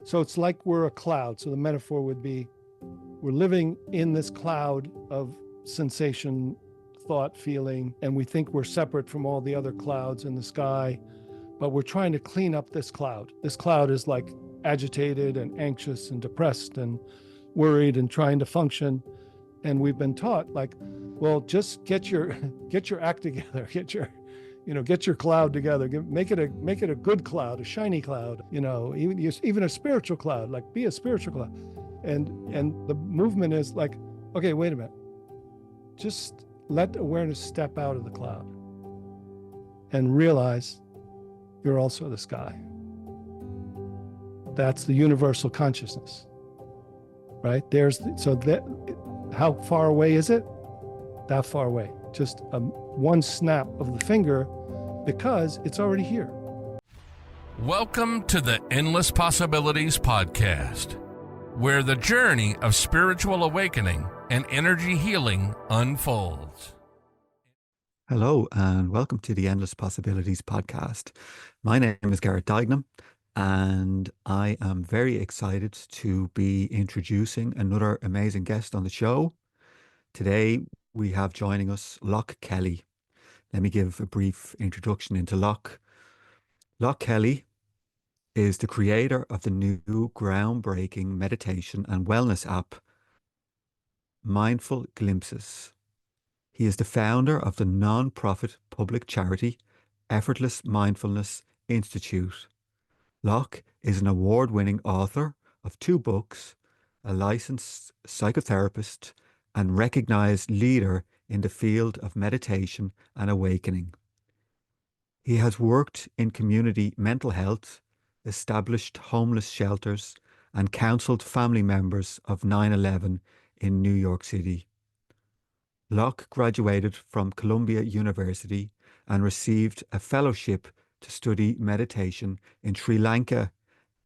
So it's like we're a cloud. So the metaphor would be we're living in this cloud of sensation, thought, feeling, and we think we're separate from all the other clouds in the sky, but we're trying to clean up this cloud. This cloud is like agitated and anxious and depressed and worried and trying to function. And we've been taught like, well, just get your act together, get your cloud together, make it a good cloud, a shiny cloud, even a spiritual cloud, like be a spiritual cloud. And the movement is like, okay, wait a minute, just let awareness step out of the cloud and realize you're also the sky. That's the universal consciousness, right? How far away is it? That far away, just one snap of the finger, because it's already here. Welcome to the Endless Possibilities Podcast, where the journey of spiritual awakening and energy healing unfolds. Hello, and welcome to the Endless Possibilities Podcast. My name is Garrett Dignam, and I am very excited to be introducing another amazing guest on the show. Today, we have joining us Loch Kelly. Let me give a brief introduction into Loch. Loch Kelly is the creator of the new groundbreaking meditation and wellness app, Mindful Glimpses. He is the founder of the non-profit public charity Effortless Mindfulness Institute. Locke is an award-winning author of 2 books, a licensed psychotherapist, and recognized leader in the field of meditation and awakening. He has worked in community mental health, established homeless shelters, and counseled family members of 9/11 in New York City. Locke graduated from Columbia University and received a fellowship to study meditation in Sri Lanka,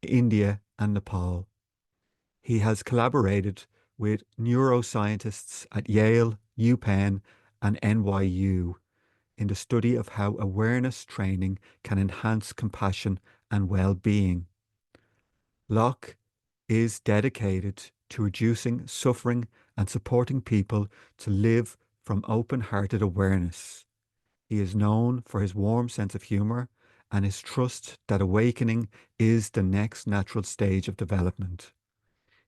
India, and Nepal. He has collaborated with neuroscientists at Yale, UPenn, and NYU in the study of how awareness training can enhance compassion and well-being. Locke is dedicated to reducing suffering and supporting people to live from open-hearted awareness. He is known for his warm sense of humor and his trust that awakening is the next natural stage of development.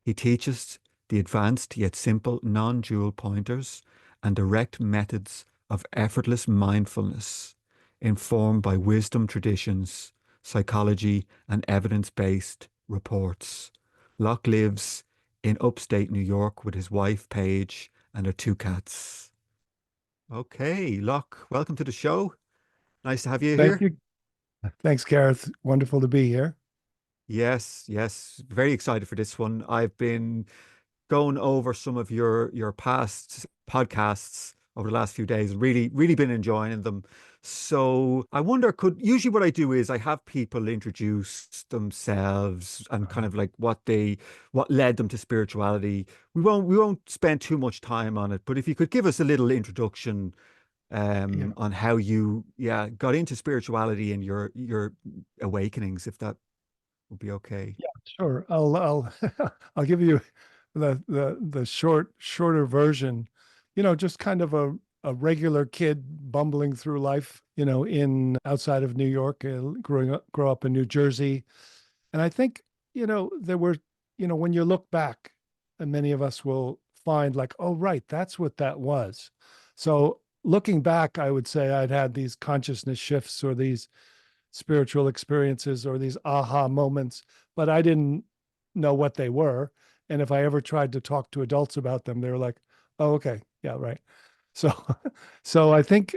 He teaches the advanced yet simple non-dual pointers and direct methods of effortless mindfulness, informed by wisdom traditions, psychology, and evidence-based reports. Locke lives in upstate New York with his wife, Paige, and their 2 cats. Okay, Locke, welcome to the show. Nice to have you here. Thank you. Thanks, Gareth. Wonderful to be here. Yes. Very excited for this one. I've been going over some of your past podcasts over the last few days. Really been enjoying them. So I wonder, usually what I do is I have people introduce themselves and kind of like what led them to spirituality. We won't spend too much time on it, but if you could give us a little introduction on how you got into spirituality and your awakenings, if that would be okay. Yeah, sure. I'll I'll give you the shorter version. Just kind of a regular kid bumbling through life, in outside of New York, grow up in New Jersey. And I think, there were, when you look back, and many of us will find like, oh, right, that's what that was. So looking back, I would say I'd had these consciousness shifts or these spiritual experiences or these aha moments, but I didn't know what they were. And if I ever tried to talk to adults about them, they were like, oh, okay, yeah, right. So, so I think,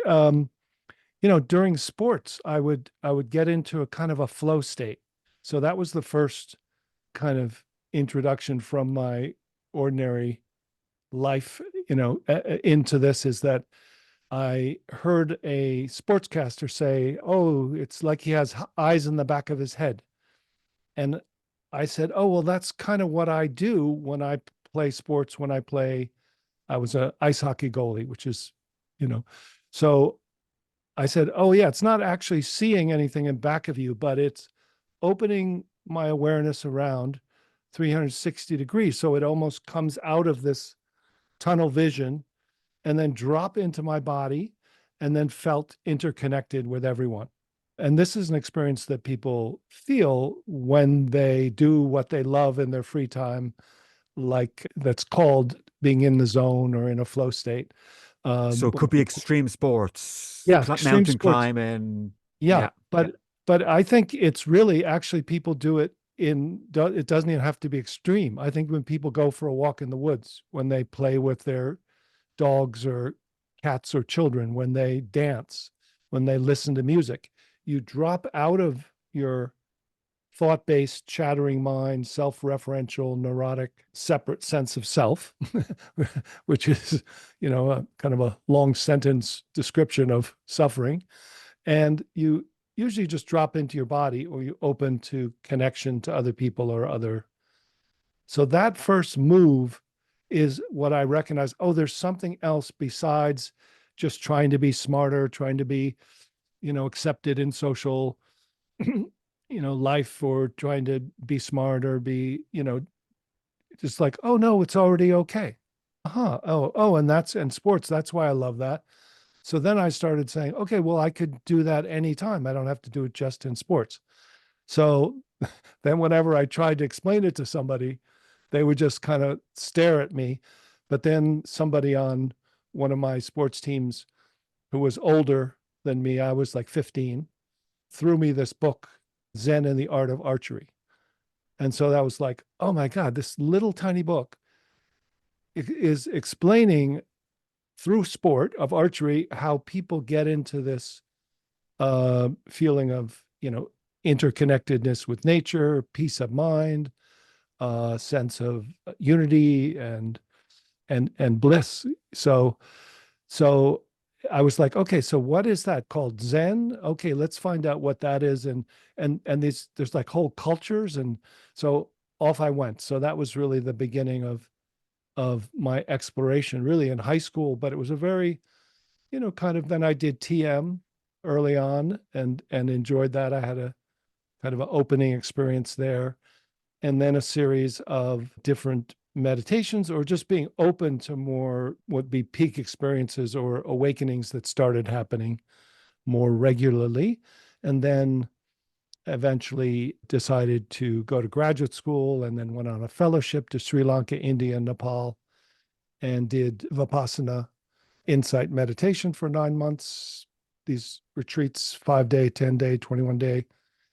during sports, I would get into a kind of a flow state. So that was the first kind of introduction from my ordinary life, into this, is that I heard a sportscaster say, oh, it's like he has eyes in the back of his head. And I said, oh, well, that's kind of what I do when I play sports. I was an ice hockey goalie, which is, so I said, oh, yeah, it's not actually seeing anything in back of you, but it's opening my awareness around 360 degrees. So it almost comes out of this tunnel vision and then drop into my body and then felt interconnected with everyone. And this is an experience that people feel when they do what they love in their free time, like that's called being in the zone or in a flow state. So it could be extreme sports, Yeah, extreme mountain sports. climbing. Yeah, Yeah, yeah. but I think it's really actually people do it it doesn't even have to be extreme. I think when people go for a walk in the woods, when they play with their dogs or cats or children, when they dance, when they listen to music, you drop out of your thought-based, chattering mind, self-referential, neurotic, separate sense of self, which is, a kind of a long sentence description of suffering. And you usually just drop into your body or you open to connection to other people or other. So that first move is what I recognize. Oh, there's something else besides just trying to be smarter, trying to be, accepted in social, life, or trying to be smart or be, just like, oh no, it's already okay. Uh-huh. Oh, and sports. That's why I love that. So then I started saying, okay, well, I could do that anytime. I don't have to do it just in sports. So then whenever I tried to explain it to somebody, they would just kind of stare at me. But then somebody on one of my sports teams who was older than me, I was like 15, threw me this book, Zen and the Art of Archery. And so that was like, oh my God, this little tiny book is explaining through sport of archery how people get into this feeling of, interconnectedness with nature, peace of mind, sense of unity and bliss. So I was like, okay, so what is that called? Zen? Okay, let's find out what that is. And there's like whole cultures. And so off I went. So that was really the beginning of my exploration, really in high school. But it was a very, kind of, then I did TM early on and enjoyed that. I had a kind of an opening experience there, and then a series of different meditations or just being open to more would be peak experiences or awakenings that started happening more regularly. And then eventually decided to go to graduate school and then went on a fellowship to Sri Lanka, India, and Nepal, and did Vipassana insight meditation for 9 months, these retreats, 5-day, 10-day, 21-day,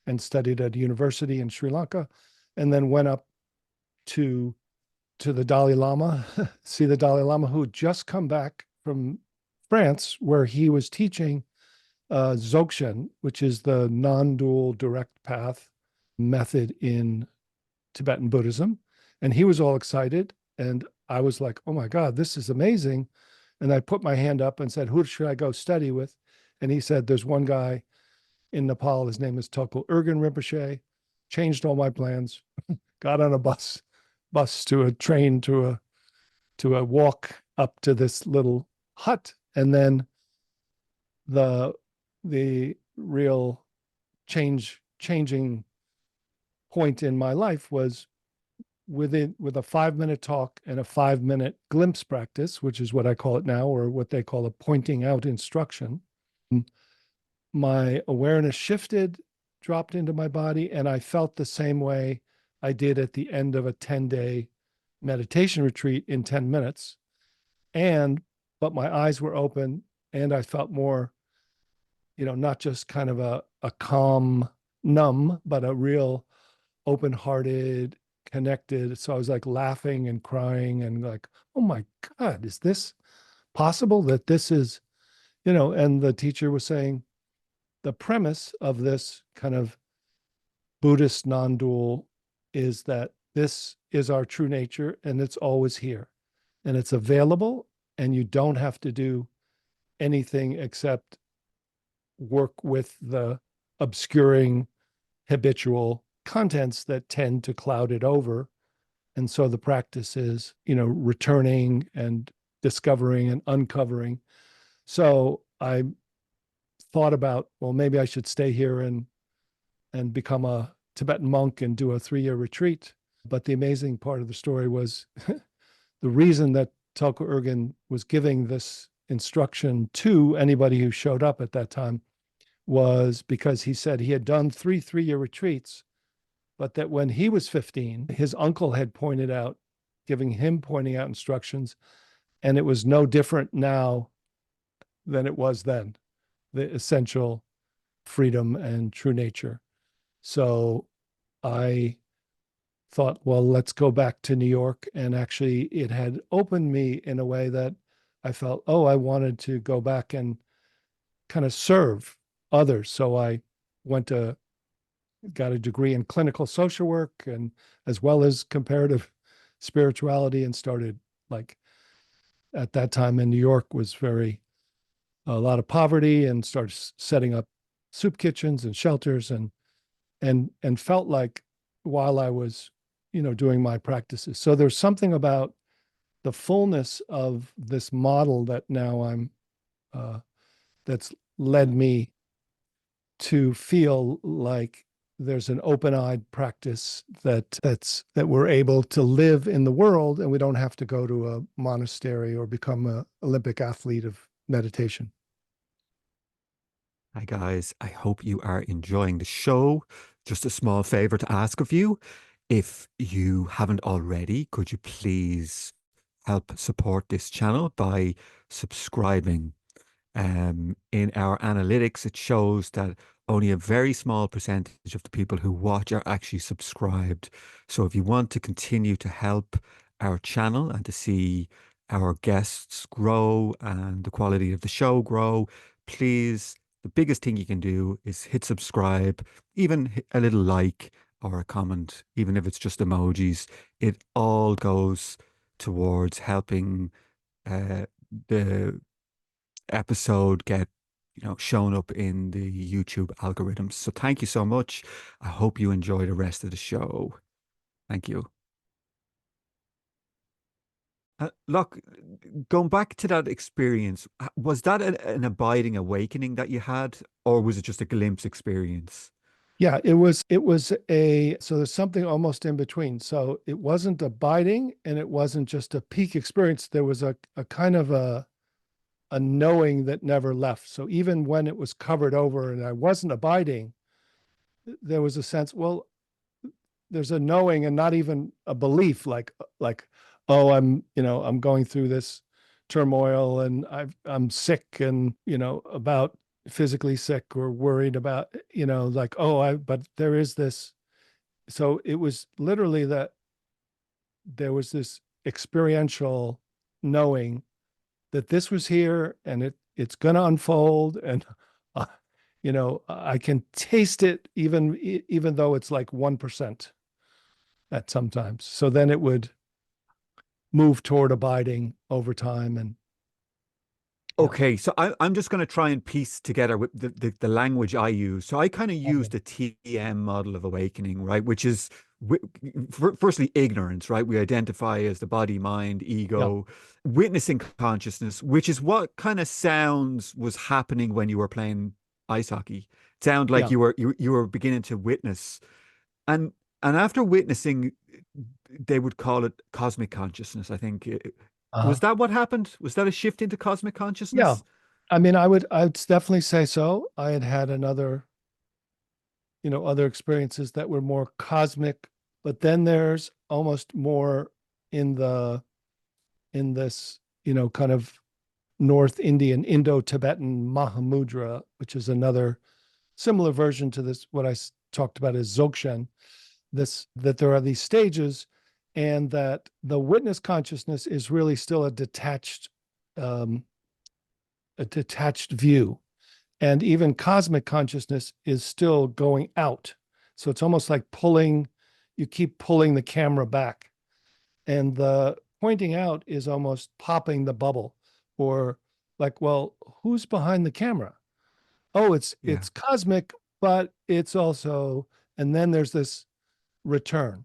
and studied at a university in Sri Lanka, and then went up to the Dalai Lama, see the Dalai Lama, who had just come back from France, where he was teaching Dzogchen, which is the non-dual direct path method in Tibetan Buddhism. And he was all excited. And I was like, oh my God, this is amazing. And I put my hand up and said, who should I go study with? And he said, there's one guy in Nepal. His name is Tulku Urgyen Rinpoche. Changed all my plans. Got on a bus to a train to a walk up to this little hut. And then the real changing point in my life was with a 5-minute talk and a 5-minute glimpse practice, which is what I call it now, or what they call a pointing out instruction. My awareness shifted, dropped into my body, and I felt the same way I did at the end of a 10-day meditation retreat in 10 minutes. But my eyes were open and I felt more, not just kind of a calm, numb, but a real open-hearted, connected. So I was like laughing and crying and like, oh my God, is this possible that this is, and the teacher was saying the premise of this kind of Buddhist non-dual is that this is our true nature and it's always here and it's available and you don't have to do anything except work with the obscuring habitual contents that tend to cloud it over. And so the practice is, returning and discovering and uncovering. So I thought about, well, maybe I should stay here and become a Tibetan monk and do a 3-year retreat. But the amazing part of the story was the reason that Tulku Urgyen was giving this instruction to anybody who showed up at that time was because he said he had done 3-year retreats, but that when he was 15, his uncle had pointed out, pointing out instructions, and it was no different now than it was then, the essential freedom and true nature. So I thought, well, let's go back to New York. And actually, it had opened me in a way that I felt, oh, I wanted to go back and kind of serve others. So I got a degree in clinical social work and as well as comparative spirituality, and started, like, at that time in New York was a lot of poverty, and started setting up soup kitchens and shelters, and felt like while I was, doing my practices. So there's something about the fullness of this model that now that's led me to feel like there's an open-eyed practice that we're able to live in the world, and we don't have to go to a monastery or become an Olympic athlete of meditation. Hi, guys. I hope you are enjoying the show. Just a small favor to ask of you. If you haven't already, could you please help support this channel by subscribing? In our analytics, it shows that only a very small percentage of the people who watch are actually subscribed. So if you want to continue to help our channel and to see our guests grow and the quality of the show grow, please, the biggest thing you can do is hit subscribe, even hit a little like or a comment, even if it's just emojis. It all goes towards helping the episode get shown up in the YouTube algorithms. So thank you so much. I hope you enjoy the rest of the show. Thank you. Look, going back to that experience, was that an abiding awakening that you had, or was it just a glimpse experience? Yeah, it was so there's something almost in between. So it wasn't abiding and it wasn't just a peak experience. There was a kind of a knowing that never left. So even when it was covered over and I wasn't abiding, there was a sense, well, there's a knowing and not even a belief, like, oh, I'm going through this turmoil and I'm sick, and about physically sick or worried about, like, but there is this. So it was literally that there was this experiential knowing that this was here, and it's going to unfold, and uh, I can taste it, even though it's like 1% at sometimes. So then it would move toward abiding over time. And yeah. Okay, so I'm just going to try and piece together with the language I use. So I kind of use the TM model of awakening, right? Which is firstly ignorance, right? We identify as the body, mind, ego, witnessing consciousness, which is what kind of sounds was happening when you were playing ice hockey. It sounded like you were beginning to witness, and after witnessing, they would call it cosmic consciousness, I think. Uh-huh. Was that what happened? Was that a shift into cosmic Yeah. consciousness? I mean, I'd definitely say so. I had other experiences that were more cosmic, but then there's almost more in this, kind of North Indian, Indo-Tibetan Mahamudra, which is another similar version to this, what I talked about as Dzogchen, that there are these stages, and that the witness consciousness is really still um, a detached view. And even cosmic consciousness is still going out. So it's almost like you keep pulling the camera back. And the pointing out is almost popping the bubble, or like, well, who's behind the camera? Oh, Yeah. it's cosmic, but it's also, and then there's this return.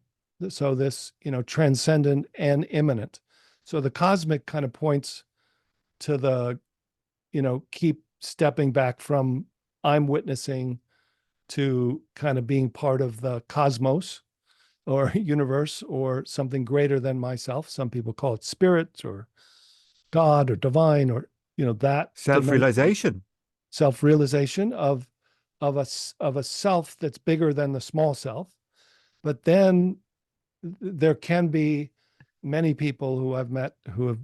So this, transcendent and immanent. So the cosmic kind of points to keep stepping back from I'm witnessing to kind of being part of the cosmos or universe or something greater than myself. Some people call it spirit or God or divine, or that dimension, Self-realization. self-realization of a self that's bigger than the small self. But then there can be many people who I've met who have,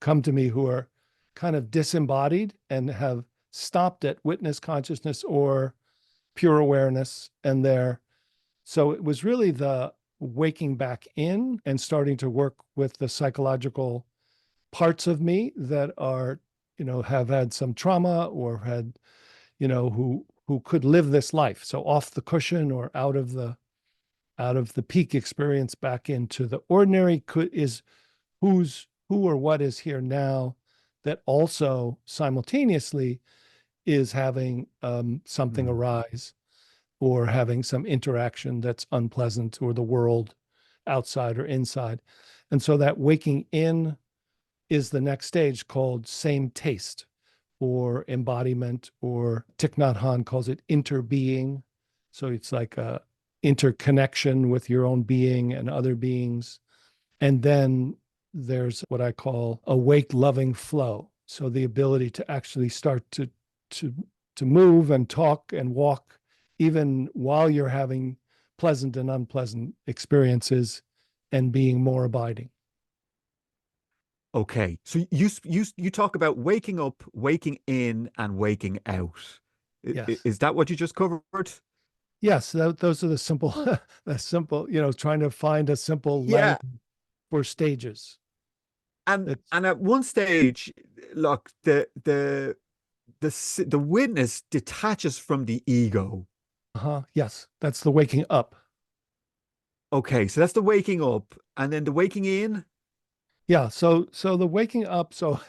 come to me who are kind of disembodied and have stopped at witness consciousness or pure awareness. So it was really the waking back in and starting to work with the psychological parts of me that are, have had some trauma or had, who could live this life. So off the cushion or out of the peak experience back into the ordinary is who or what is here now, that also simultaneously is having something Mm. arise or having some interaction that's unpleasant, or the world outside or inside. And so that waking in is the next stage, called same taste or embodiment, or Thich Nhat Hanh calls it interbeing. So it's like a interconnection with your own being and other beings. And then there's what I call awake loving flow. So the ability to actually start to to move and talk and walk even while you're having pleasant and unpleasant experiences, and being more abiding. Okay. So you talk about waking up, waking in, and waking out. Yes. Is that what you just covered? Yes, those are the simple, the simple, trying to find a simple Yeah. language for stages. And It's and at one stage, look, the witness detaches from the ego. yes, that's the waking up. Okay, so that's the waking up, and then the waking in. Yeah, so the waking up. So,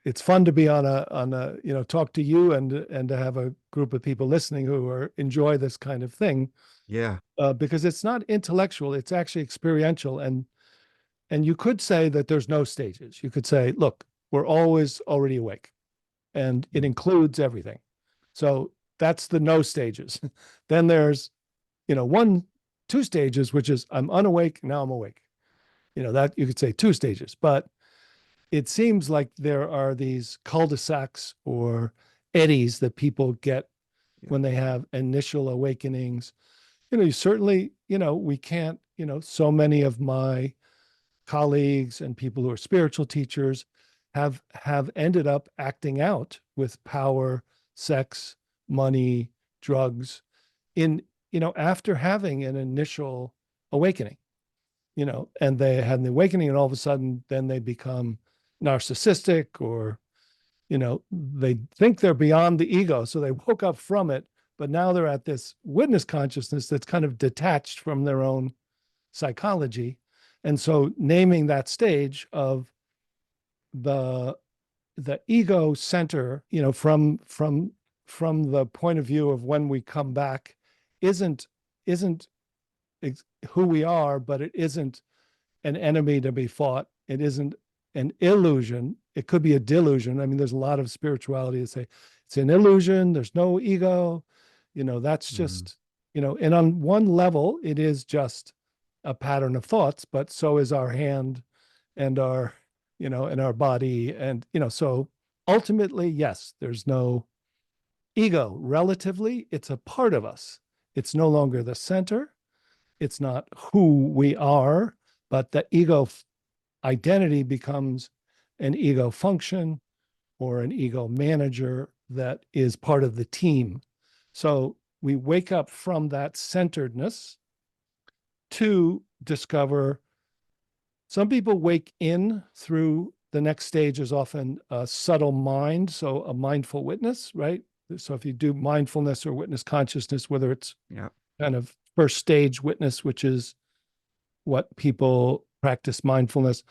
it's fun to be on a talk to you and to have a group of people listening who enjoy this kind of thing, Yeah. because it's not intellectual, it's actually experiential. And you could say that there's no stages. You could say, look, we're always already awake, and it Mm. includes everything. So that's the no stages. Then there's, one, two stages, which is I'm unawake, now I'm awake. That you could say two stages. But it seems like there are these cul-de-sacs or eddies that people get Yeah. when they have initial awakenings. You certainly, we can't, so many of my colleagues and people who are spiritual teachers have ended up acting out with power, sex, money, drugs in, after having an initial awakening, and they had an awakening, and all of a sudden then they become narcissistic, or, they think they're beyond the ego. So they woke up from it, but now they're at this witness consciousness that's kind of detached from their own psychology. And so naming that stage of the the ego center, from the point of view of when we come back, isn't who we are, but it isn't an enemy to be fought. It isn't an illusion. It could be a delusion. I mean, there's a lot of spirituality that say it's an illusion. There's no ego. That's Mm. just, and on one level, it is just a pattern of thoughts, but so is our hand and our body. And, so ultimately, yes, there's no ego. Relatively, it's a part of us. It's no longer the center. It's not who we are, but the ego identity becomes an ego function or an ego manager that is part of the team. So we wake up from that centeredness to discover. Some people wake in through the next stage is often a subtle mind, so a mindful witness, right? So if you do mindfulness or witness consciousness, whether it's Yeah. kind of first stage witness, which is what people practice mindfulness.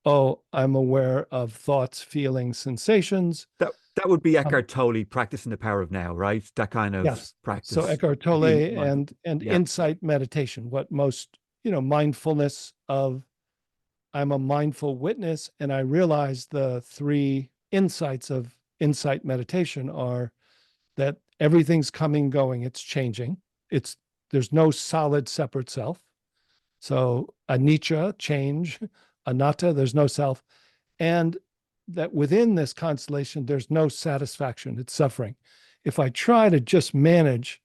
Oh, I'm aware of thoughts, feelings, sensations. That would be Um, Eckhart Tolle practicing the power of now, right? That kind of yes. So practice. Eckhart Tolle Being mindful. and Yeah. insight meditation, what most, mindfulness of, I'm a mindful witness, and I realize the three insights of insight meditation are that everything's coming, going, it's changing. There's no solid separate self. So anicca, change, anatta, there's no self. And that within this constellation, there's no satisfaction, it's suffering. If I try to just manage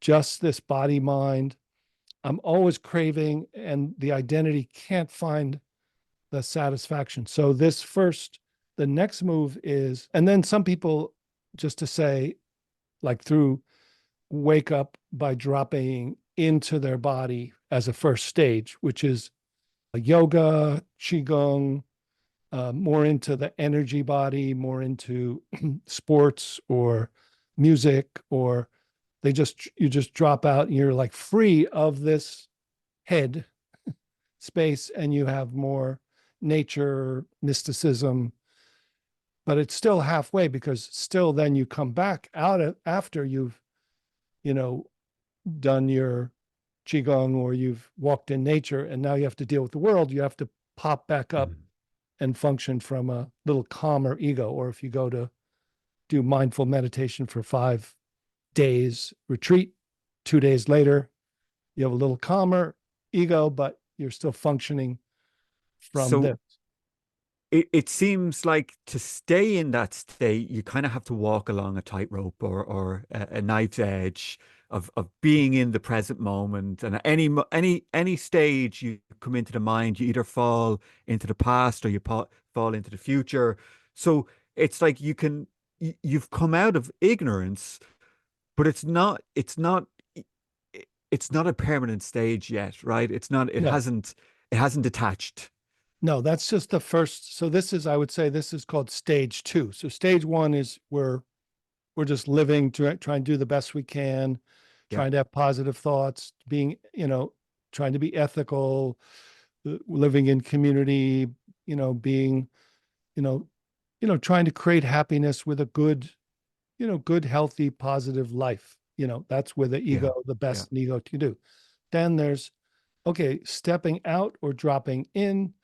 just this body mind, I'm always craving, and the identity can't find the satisfaction. So the next move is, and then some people, just to say, like through wake up by dropping into their body as a first stage, which is yoga, qigong, more into the energy body, more into sports or music, or you just drop out and you're like free of this head space, and you have more nature, mysticism, but it's still halfway, because still then you come back after you've, you know, done your qigong or you've walked in nature, and now you have to deal with the world. You have to pop back up and function from a little calmer ego. Or if you go to do mindful meditation for 5 days retreat, 2 days later, you have a little calmer ego, but you're still functioning from So this. it seems like to stay in that state, you kind of have to walk along a tightrope or a knife's edge of being in the present moment. And at any stage you come into the mind, you either fall into the past or you fall into the future. So it's like you've come out of ignorance, but it's not a permanent stage yet, right? It No, hasn't detached. no, that's just the first. So I would say this is called stage 2. So stage 1 is we're just living, trying to do the best we can, Yeah. trying to have positive thoughts, being, trying to be ethical, living in community, being, trying to create happiness with a good, good, healthy, positive life. That's where the Yeah. ego, the Yeah. best ego to do. Then there's, okay, stepping out or dropping in,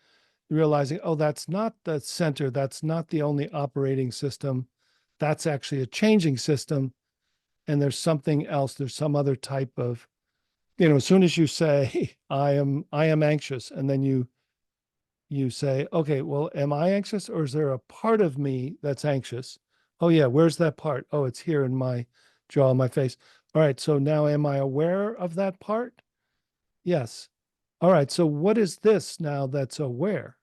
realizing, oh, that's not the center. That's not the only operating system. That's actually a changing system. And there's something else. There's some other type of, as soon as you say, I am anxious, and then you say, okay, well, am I anxious, or is there a part of me that's anxious? Oh yeah, where's that part? Oh, it's here in my jaw, my face. All right, so now am I aware of that part? Yes. All right, so what is this now that's aware?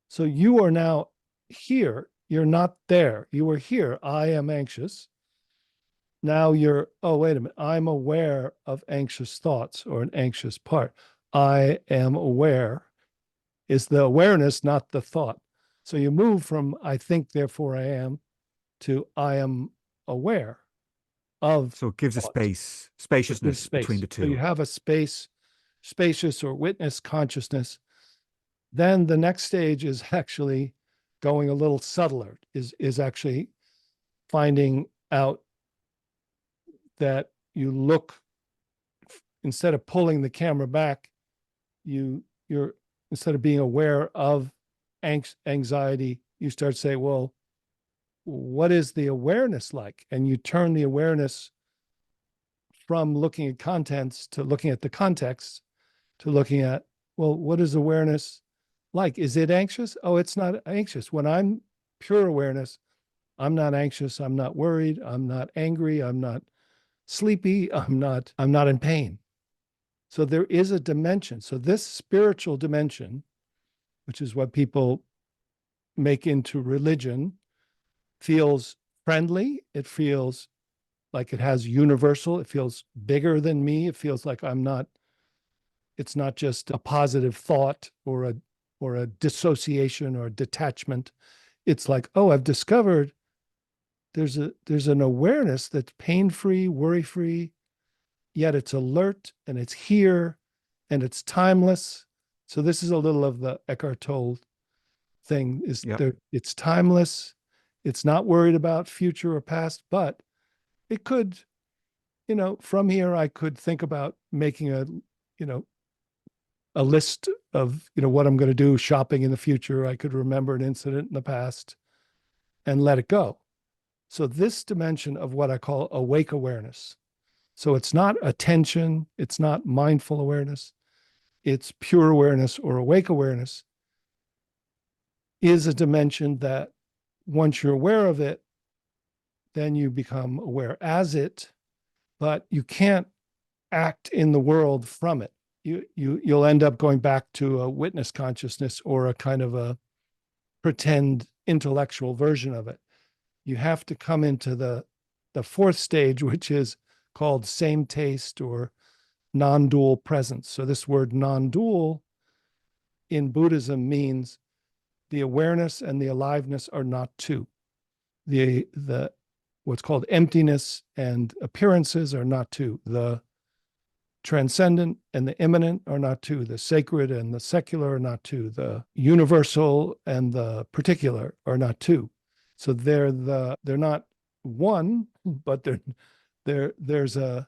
So you are now here. You're not there. You were here. I am anxious. Now oh, wait a minute. I'm aware of anxious thoughts or an anxious part. I am aware. Is the awareness, not the thought. So you move from I think, therefore I am, to I am aware of So it gives a thoughts. So it gives spaciousness between space. the So you two. have a spacious or witness consciousness. Then the next stage is actually going a little subtler, is actually finding out that you look, instead of pulling the camera back, you're instead of being aware of anxiety, you start to say, well, what is the awareness like? And you turn the awareness from looking at contents to looking at the context, to looking at, well, what is awareness like? Is it anxious? Oh, it's not anxious. When I'm pure awareness, I'm not anxious. I'm not worried. I'm not angry. I'm not sleepy. I'm not in pain. So there is a dimension. So this spiritual dimension, which is what people make into religion, feels friendly. It feels like it has universal. It feels bigger than me. It feels like it's not just a positive thought or a dissociation or a detachment. It's like, oh, I've discovered there's an awareness that's pain-free, worry-free, yet it's alert and it's here and it's timeless. So this is a little of the Eckhart Tolle thing, is Yeah. there, it's timeless. It's not worried about future or past, but it could, from here, I could think about making a list of, what I'm going to do shopping in the future. I could remember an incident in the past and let it go. So this dimension of what I call awake awareness. So it's not attention, it's not mindful awareness, it's pure awareness or awake awareness, is a dimension that once you're aware of it, then you become aware as it, but you can't act in the world from it. You'll end up going back to a witness consciousness or a kind of a pretend intellectual version of it. You have to come into the fourth stage, which is called same taste or non-dual presence. So this word non-dual in Buddhism means the awareness and the aliveness are not two. The what's called emptiness and appearances are not two. The transcendent and the immanent are not two. The sacred and the secular are not two. The universal and the particular are not two. So they're not one, but there's an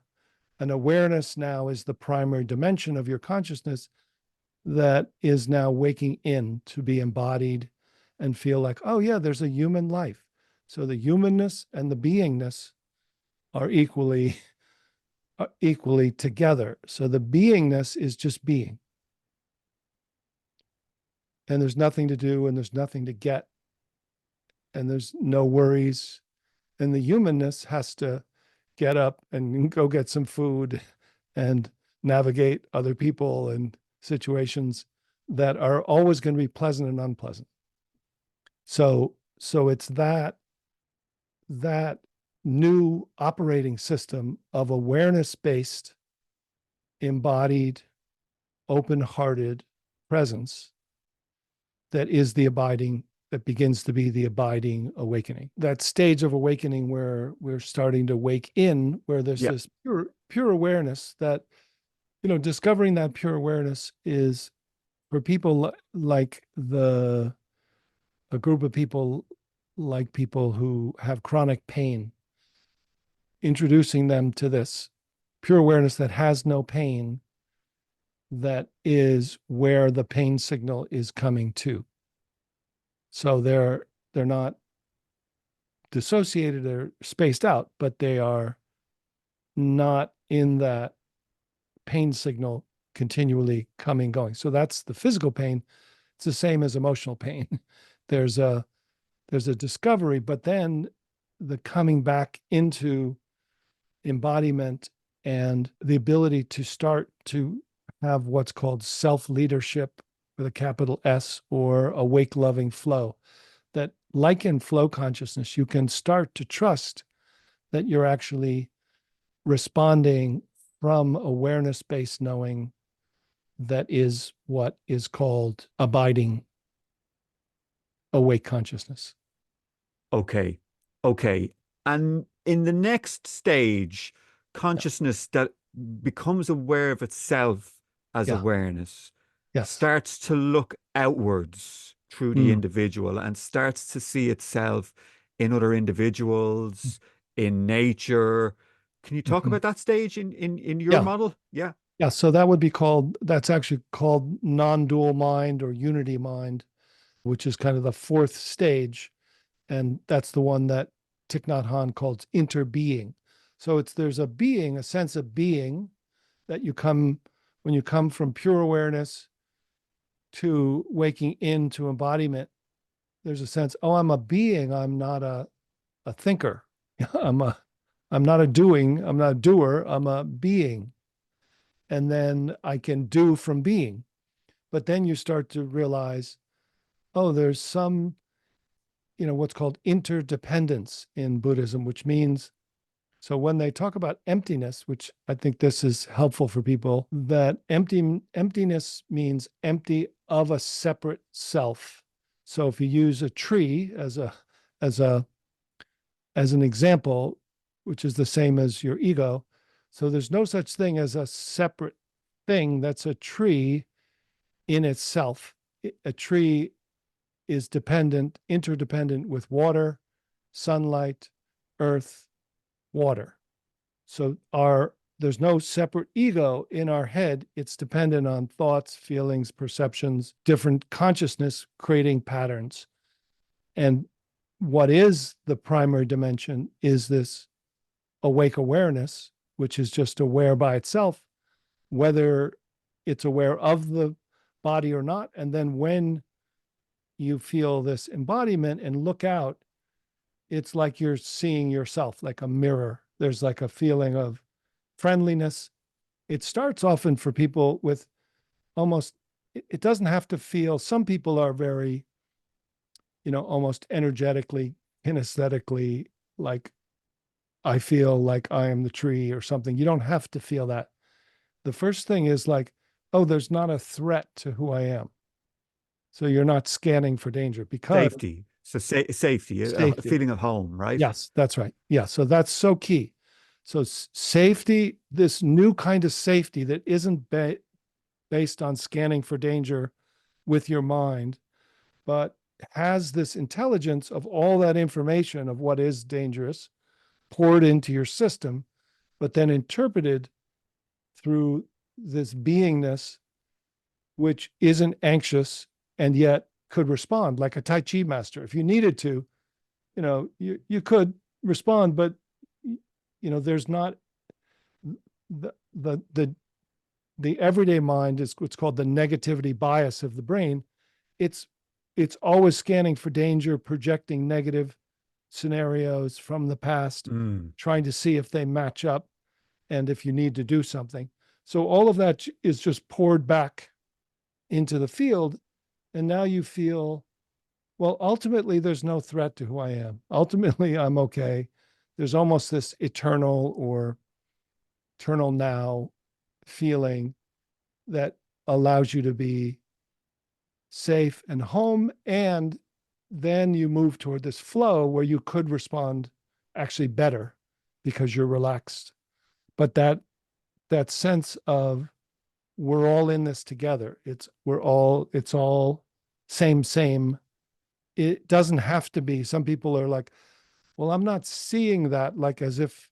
awareness now is the primary dimension of your consciousness that is now waking in to be embodied and feel like, oh yeah, there's a human life. So the humanness and the beingness are equally together. So the beingness is just being. And there's nothing to do and there's nothing to get. And there's no worries. And the humanness has to get up and go get some food and navigate other people and situations that are always going to be pleasant and unpleasant. So it's that new operating system of awareness-based, embodied, open-hearted presence that is the abiding, that begins to be the abiding awakening. That stage of awakening where we're starting to wake in, where there's this pure awareness that, discovering that pure awareness is for people like a group of people like people who have chronic pain, introducing them to this pure awareness that has no pain, that is where the pain signal is coming to. So they're not dissociated or spaced out, but they are not in that pain signal continually coming, going. So that's the physical pain. It's the same as emotional pain. There's a discovery, but then the coming back into embodiment and the ability to start to have what's called self-leadership with a capital S, or awake loving flow. That, like in flow consciousness, you can start to trust that you're actually responding from awareness-based knowing that is what is called abiding awake consciousness. Okay. And in the next stage, consciousness that becomes aware of itself as awareness starts to look outwards through the individual and starts to see itself in other individuals, in nature. Can you talk about that stage in your model? Yeah. Yeah. So that's actually called non-dual mind or unity mind, which is kind of the fourth stage. And that's the one that Thich Nhat Hanh calls interbeing. So there's a sense of being that when you come from pure awareness to waking into embodiment. There's a sense, oh, I'm a being. I'm not a thinker. I'm not a doer. I'm a being. And then I can do from being. But then you start to realize, oh, there's some, what's called interdependence in Buddhism, which means, so when they talk about emptiness, which I think this is helpful for people, that emptiness means empty of a separate self. So if you use a tree as an example, which is the same as your ego, so there's no such thing as a separate thing that's a tree in itself. A tree is interdependent with water, sunlight, earth, water. So there's no separate ego in our head. It's dependent on thoughts, feelings, perceptions, different consciousness creating patterns. And what is the primary dimension is this awake awareness, which is just aware by itself, whether it's aware of the body or not. And then when you feel this embodiment and look out, it's like you're seeing yourself like a mirror. There's like a feeling of friendliness. It starts often for people with almost, it doesn't have to feel, some people are very, almost energetically, kinesthetically, like I feel like I am the tree or something. You don't have to feel that. The first thing is like, oh, there's not a threat to who I am. So you're not scanning for danger because Safety. So safety, a safety. feeling of home, right? Yes, that's right. Yeah. So that's so key. So safety, this new kind of safety that isn't based on scanning for danger with your mind, but has this intelligence of all that information of what is dangerous poured into your system, but then interpreted through this beingness, which isn't anxious and yet could respond like a Tai Chi master. If you needed to, you could respond, but there's not the everyday mind is what's called the negativity bias of the brain. It's always scanning for danger, projecting negative scenarios from the past, Mm. trying to see if they match up and if you need to do something. So all of that is just poured back into the field. And now you feel, well, ultimately, there's no threat to who I am. Ultimately, I'm okay. There's almost this eternal now feeling that allows you to be safe and home. And then you move toward this flow where you could respond actually better because you're relaxed. But that sense of we're all in this together. It's all same. It doesn't have to be. Some people are like, well, I'm not seeing that, like as if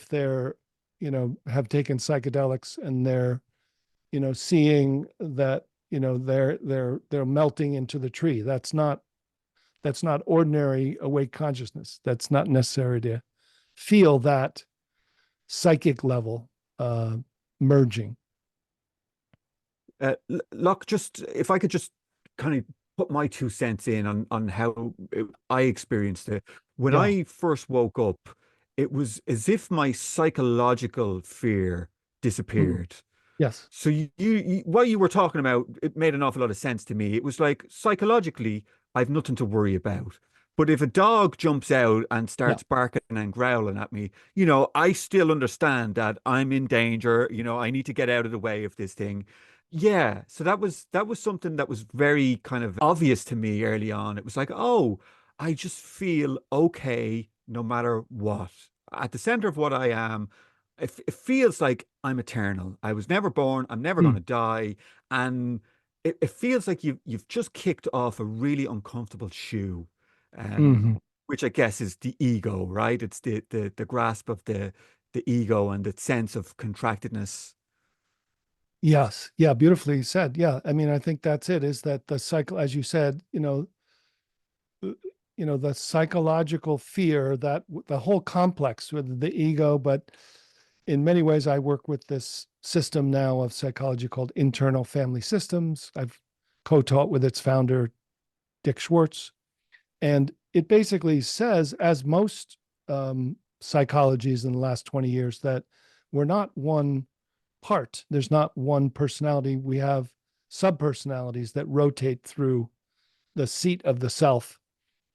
they're, have taken psychedelics and they're, seeing that, they're melting into the tree. That's not ordinary awake consciousness. That's not necessary to feel that psychic level merging. Locke, just if I could just kind of put my 2 cents in on how I experienced it. When Yeah. I first woke up, it was as if my psychological fear Mm. disappeared. Yes. So what you were talking about, it made an awful lot of sense to me. It was like psychologically, I've nothing to worry about. But if a dog jumps out and Yeah. starts barking and growling at me, I still understand that I'm in danger. I need to get out of the way of this thing. Yeah, so that was something that was very kind of obvious to me early on. It was like, oh, I just feel okay no matter what. At the center of what I am, it feels like I'm eternal. I was never born. I'm never going Mm. to die, and it feels like you've just kicked off a really uncomfortable shoe, Hmm. which I guess is the ego, right? It's the grasp of the ego and the sense of contractedness. Yes. Yeah. Beautifully said. Yeah. I mean, I think that's it, is that the cycle, as you said, the psychological fear, that the whole complex with the ego. But in many ways, I work with this system now of psychology called internal family systems. I've co-taught with its founder, Dick Schwartz. And it basically says, as most psychologies in the last 20 years, that we're not one part. There's not one personality. We have subpersonalities that rotate through the seat of the self.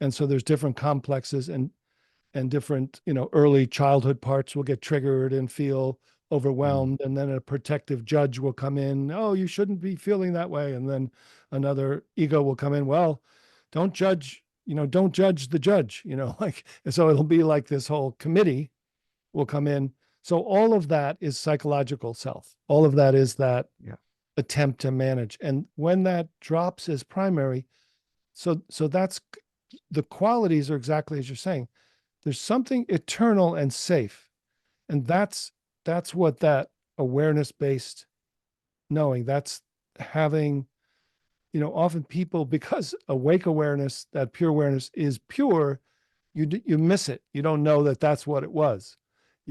And so there's different complexes and different, early childhood parts will get triggered and feel Mm. overwhelmed. And then a protective judge will come in. Oh, you shouldn't be feeling that way. And then another ego will come in. Well, don't judge, don't judge the judge, like, so it'll be like this whole committee will come in. So all of that is psychological self. All of that is that Yeah. attempt to manage. And when that drops as primary, so that's the qualities are exactly as you're saying. There's something eternal and safe. And that's what that awareness based knowing, that's having, often people, because awake awareness, that pure awareness is pure, you miss it. You don't know that that's what it was.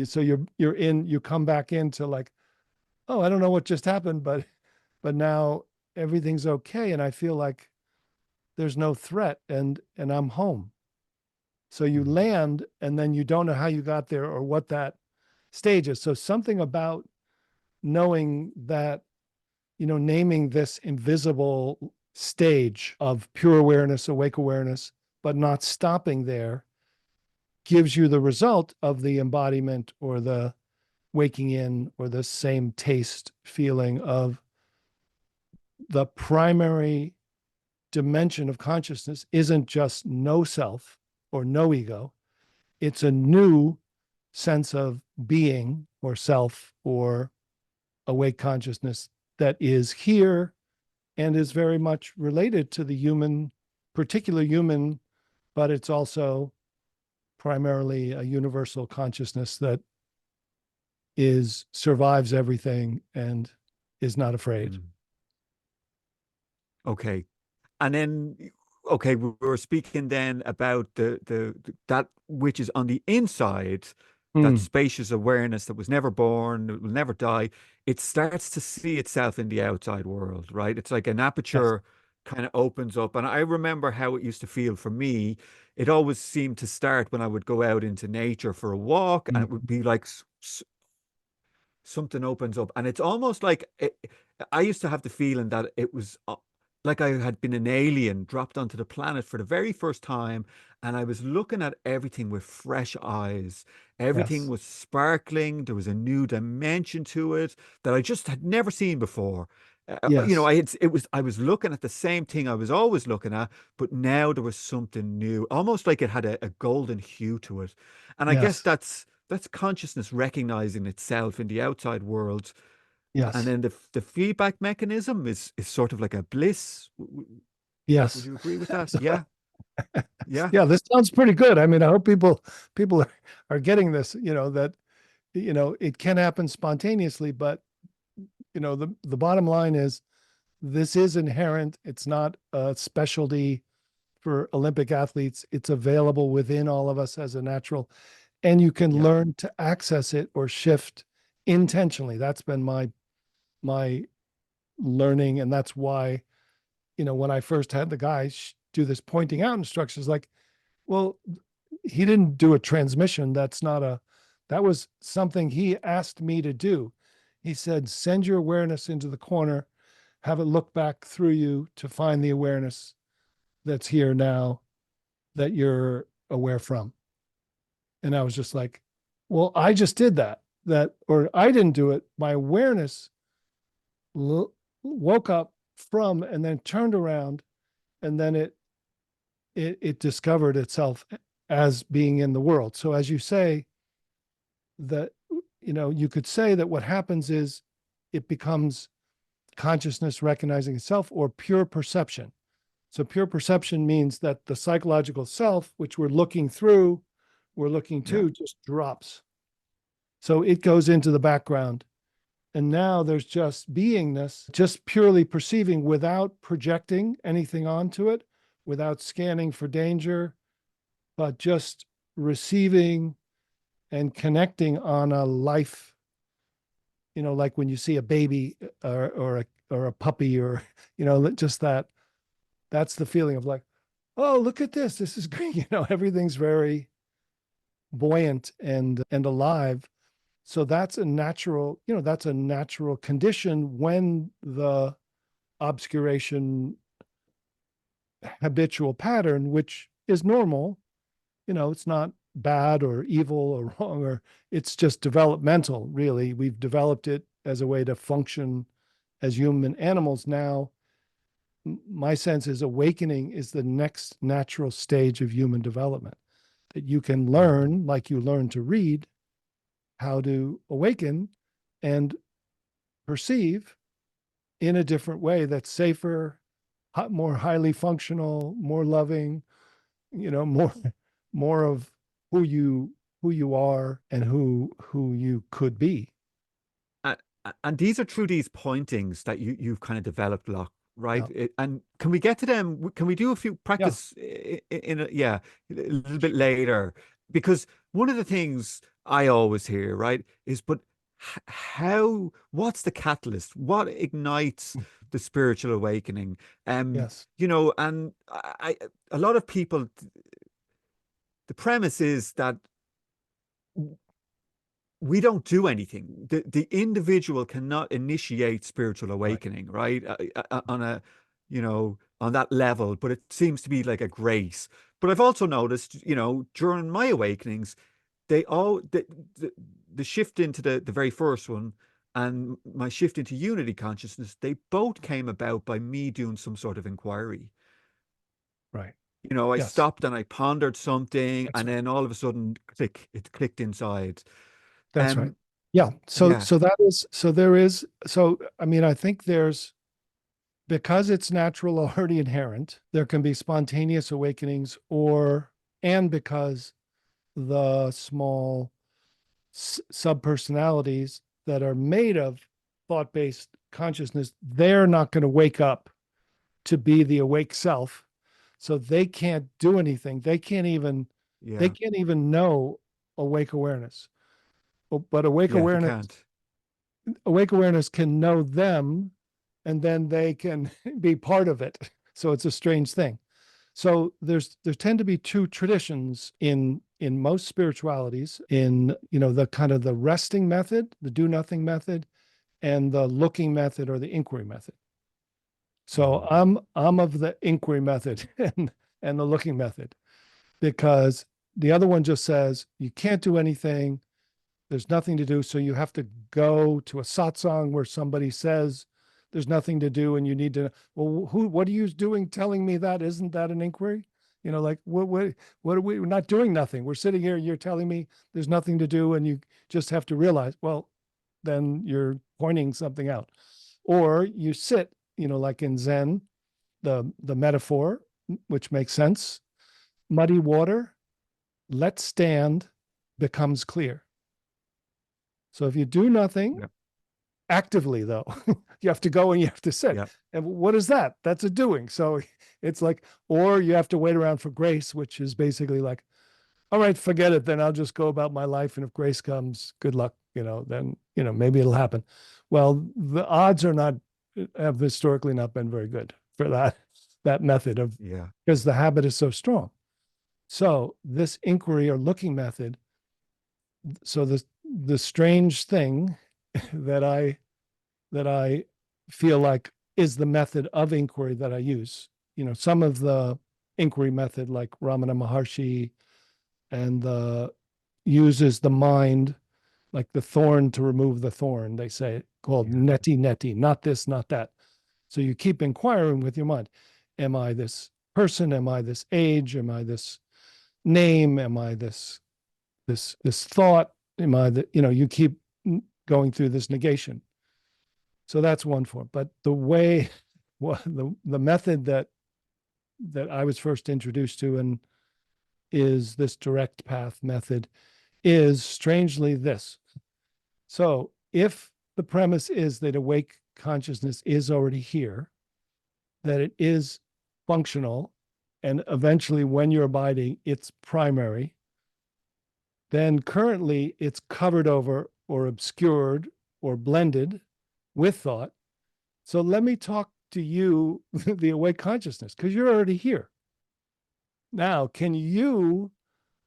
So you come back into like, oh, I don't know what just happened, but now everything's okay, and I feel like there's no threat, and I'm home. So you Mm. land, and then you don't know how you got there or what that stage is. So something about knowing that, naming this invisible stage of pure awareness, awake awareness, but not stopping there, gives you the result of the embodiment or the waking in or the same taste feeling of the primary dimension of consciousness isn't just no self or no ego. It's a new sense of being or self or awake consciousness that is here and is very much related to the human, particular human, but it's also primarily a universal consciousness that is survives everything and is not afraid. Mm. Okay. And then, okay, we were speaking then about that which is on the inside, that Mm, spacious awareness that was never born, it will never die. It starts to see itself in the outside world, right? It's like an yes. aperture kind of opens up. And I remember how it used to feel for me. It always seemed to start when I would go out into nature for a walk, and Mm, it would be like something opens up, and it's almost like I used to have the feeling that it was like I had been an alien dropped onto the planet for the very first time, and I was looking at everything with fresh eyes. Everything yes. was sparkling. There was a new dimension to it that I just had never seen before. Yes. I was looking at the same thing I was always looking at, but now there was something new, almost like it had a golden hue to it. And I guess Yes. that's consciousness recognizing itself in the outside world. And Yes. then the feedback mechanism is sort of like a bliss. Would Yes. you agree with that? So, Yeah. Yeah. yeah, this sounds pretty good. I mean, I hope people are getting this, that, it can happen spontaneously, but the bottom line is this is inherent. It's not a specialty for Olympic athletes. It's available within all of us as a natural, and you can Yeah. learn to access it or shift intentionally. That's been my learning, and that's why, when I first had the guy do this pointing out instructions, like, well, he didn't do a transmission. That was something he asked me to do. He said, send your awareness into the corner, have it look back through you to find the awareness that's here now that you're aware from. And I was just like, well, I just did or I didn't do it. My awareness woke up from and then turned around, and then it discovered itself as being in the world. So as you say, that, you could say that what happens is it becomes consciousness recognizing itself or pure perception. So pure perception means that the psychological self, which we're looking Yeah. to, just drops. So it goes into the background. And now there's just beingness, just purely perceiving without projecting anything onto it, without scanning for danger, but just receiving and connecting on a life, like when you see a baby or a puppy, or, just that's the feeling of like, oh, look at this. This is great. Everything's very buoyant and alive. So that's a natural condition when the obscuration habitual pattern, which is normal, it's not bad or evil or wrong, or it's just developmental, really. We've developed it as a way to function as human animals. Now, my sense is awakening is the next natural stage of human development, that you can Mm. learn, like you learn to read, how to awaken and perceive in a different way that's safer, more highly functional, more loving, more more of who you are and who you could be. And these are through these pointings that you've kind of developed, Locke, right? Yeah. And can we get to them? Can we do a few Yeah. practice yeah, a little bit later? Because one of the things I always hear, right, is but how, what's the catalyst? What ignites the spiritual awakening? Yes. And a lot of people, the premise is that we don't do anything. The individual cannot initiate spiritual Right. awakening, right? On a, on that level, but it seems to be like a grace. But I've also noticed, during my awakenings, they all the shift into the very first one and my shift into unity consciousness, they both came about by me doing some sort of inquiry. Right. I Yes. stopped and I pondered something, That's and right. then all of a sudden, it clicked inside. That's right. Um, Yeah. So yeah, so that is so there is so I mean I think there's because it's natural already inherent, there can be spontaneous awakenings or and because the small subpersonalities that are made of thought-based consciousness, they're not going to wake up to be the awake self. So they can't do anything. They yeah, can't even know awake awareness. But yeah. They can't. awake awareness can know them and then they can be part of it. So it's a strange thing. So there tend to be two traditions in most spiritualities, in the kind of the resting method, the do nothing method, and the looking method or the inquiry method. So Mm, I'm of the inquiry method and the looking method, because the other one just says you can't do anything, there's nothing to do. So you have to go to a satsang where somebody says there's nothing to do and you need to, well, what are you doing telling me that? Isn't that an inquiry? Like what are we, we're not doing nothing. We're sitting here, you're telling me there's nothing to do and you just have to realize, well, then you're pointing something out. Or you sit, like in Zen, the metaphor, which makes sense, muddy water, let stand, becomes clear. So if you do nothing yeah, actively, though, you have to go and you have to sit. yeah, And what is that? That's a doing. So it's like, or you have to wait around for grace, which is basically like, all right, forget it. Then I'll just go about my life. And if grace comes, good luck. Then, maybe it'll happen. Well, the odds have historically not been very good for that method of, yeah. because the habit is so strong. So this inquiry or looking method, so the strange thing that I feel like is the method of inquiry that I use. Some of the inquiry method, like Ramana Maharshi, and uses the mind, like the thorn to remove the thorn. They say called Yeah. neti neti, not this, not that. So you keep inquiring with your mind. Am I this person? Am I this age? Am I this name? Am I this thought? Am I the, you keep going through this negation. So that's one form. But the way, well, the method that I was first introduced to, and is this direct path method, is strangely this. So if the premise is that awake consciousness is already here, that it is functional, and eventually when you're abiding, it's primary, then currently it's covered over or obscured or blended with thought. So let me talk to you, the awake consciousness, because you're already here. Now, can you,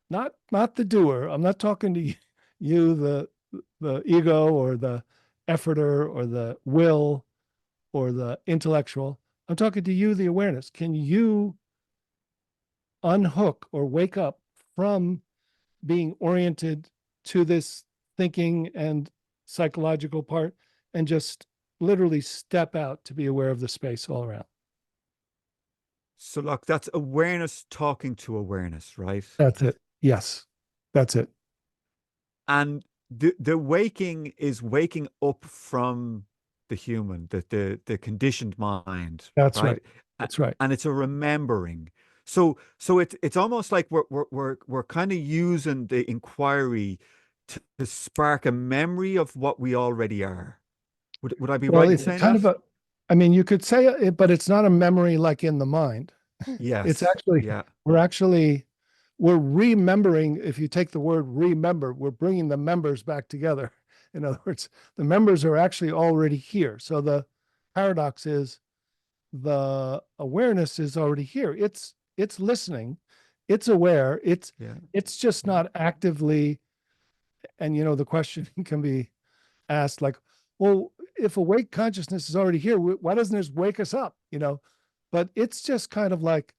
not the doer, I'm not talking to you, the ego or the efforter or the will or the intellectual. I'm talking to you, the awareness. Can you unhook or wake up from being oriented to this thinking and psychological part and just literally step out to be aware of the space all around? So, look, that's awareness talking to awareness, right? That's it. Yes, that's it. And the waking is waking up from the human, the conditioned mind, That's right? right. That's right. And it's a remembering. So it's almost like we're kind of using the inquiry to spark a memory of what we already are. Would I be Well, right in it's saying kind that? of a, I mean, you could say it, but it's not a memory like in the mind. It's Yes. actually, Yeah. we're actually, we're remembering. If you take the word remember, we're bringing the members back together. In other words, the members are actually already here. So the paradox is the awareness is already here. It's listening, it's aware, Yeah. it's just not actively. And the question can be asked like, well, if awake consciousness is already here, why doesn't it wake us up? But it's just kind of like,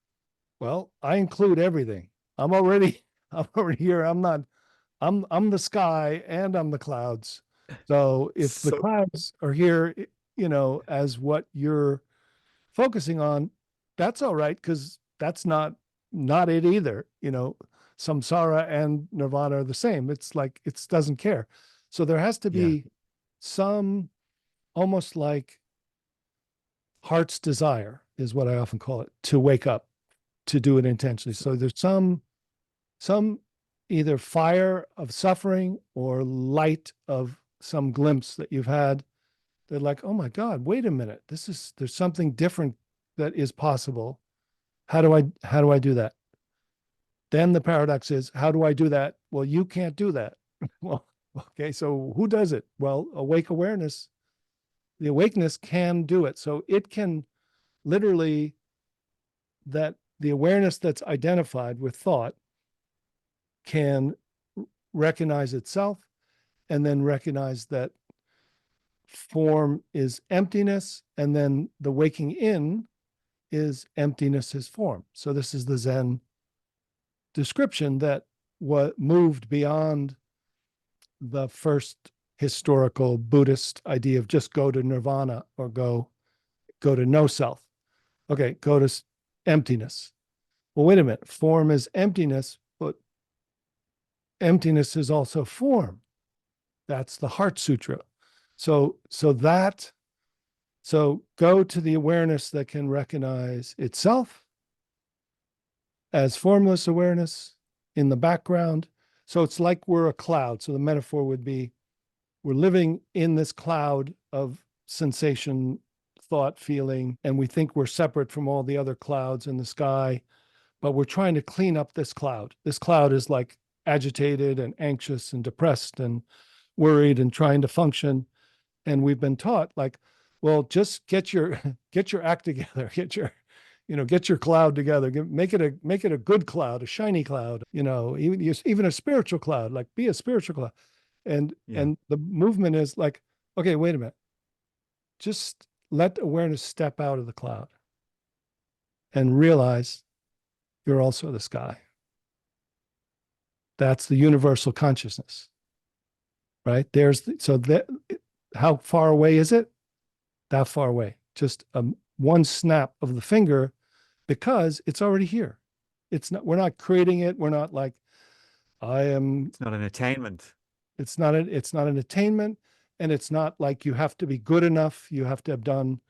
well, I include everything. I'm already I'm already here. I'm the sky and I'm the clouds. So if the So clouds are here, as what you're focusing on, that's all right, because that's not it either. Samsara and nirvana are the same. It's like it doesn't care. So there has to yeah. be some, almost like heart's desire is what I often call it, to wake up, to do it intentionally. So, So there's some either fire of suffering or light of some glimpse that you've had. They're like, oh my God, wait a minute. There's something different that is possible. How do I do that? Then the paradox is, how do I do that? Well, you can't do that. Well, okay, so who does it? Well, awake awareness, the awakeness can do it. So it can literally, that the awareness that's identified with thought can recognize itself, and then recognize that form is emptiness, and then the waking in is emptiness is form. So this is the Zen description that what moved beyond the first historical Buddhist idea of just go to nirvana or go to no self. Okay, go to emptiness. Well, wait a minute. Form is emptiness, but emptiness is also form. That's the Heart Sutra. So go to the awareness that can recognize itself as formless awareness in the background. So it's like we're a cloud. So the metaphor would be, we're living in this cloud of sensation, thought, feeling, and we think we're separate from all the other clouds in the sky, but we're trying to clean up this cloud. This cloud is like agitated and anxious and depressed and worried and trying to function. And we've been taught like, well, just get your get your act together, get your cloud together, make it a good cloud, a shiny cloud, even a spiritual cloud, like be a spiritual cloud. and Yeah. and the movement is like, okay, wait a minute, just let awareness step out of the cloud and realize you're also the sky. That's the universal consciousness, right? So that, how far away is it? That far away, just one snap of the finger, because it's already here. We're not creating it. We're not like, I am. It's not an attainment. It's not an attainment, and it's not like you have to be good enough. You have to have done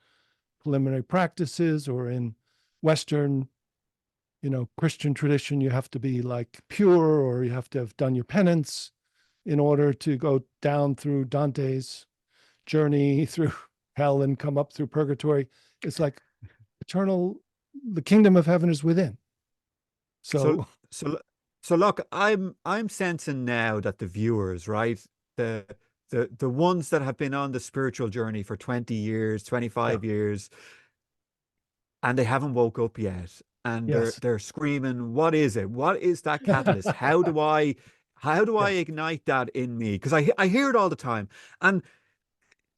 preliminary practices, or in Western, Christian tradition, you have to be like pure, or you have to have done your penance in order to go down through Dante's journey through hell and come up through purgatory. It's like eternal, the kingdom of heaven is within. So So so so look, I'm sensing now that the viewers, right? The the ones that have been on the spiritual journey for 20 years, yeah, 25 years, and they haven't woke up yet. And they're yes. they're screaming, what is it? What is that catalyst? How do I Yeah, ignite that in me? Because I hear it all the time. And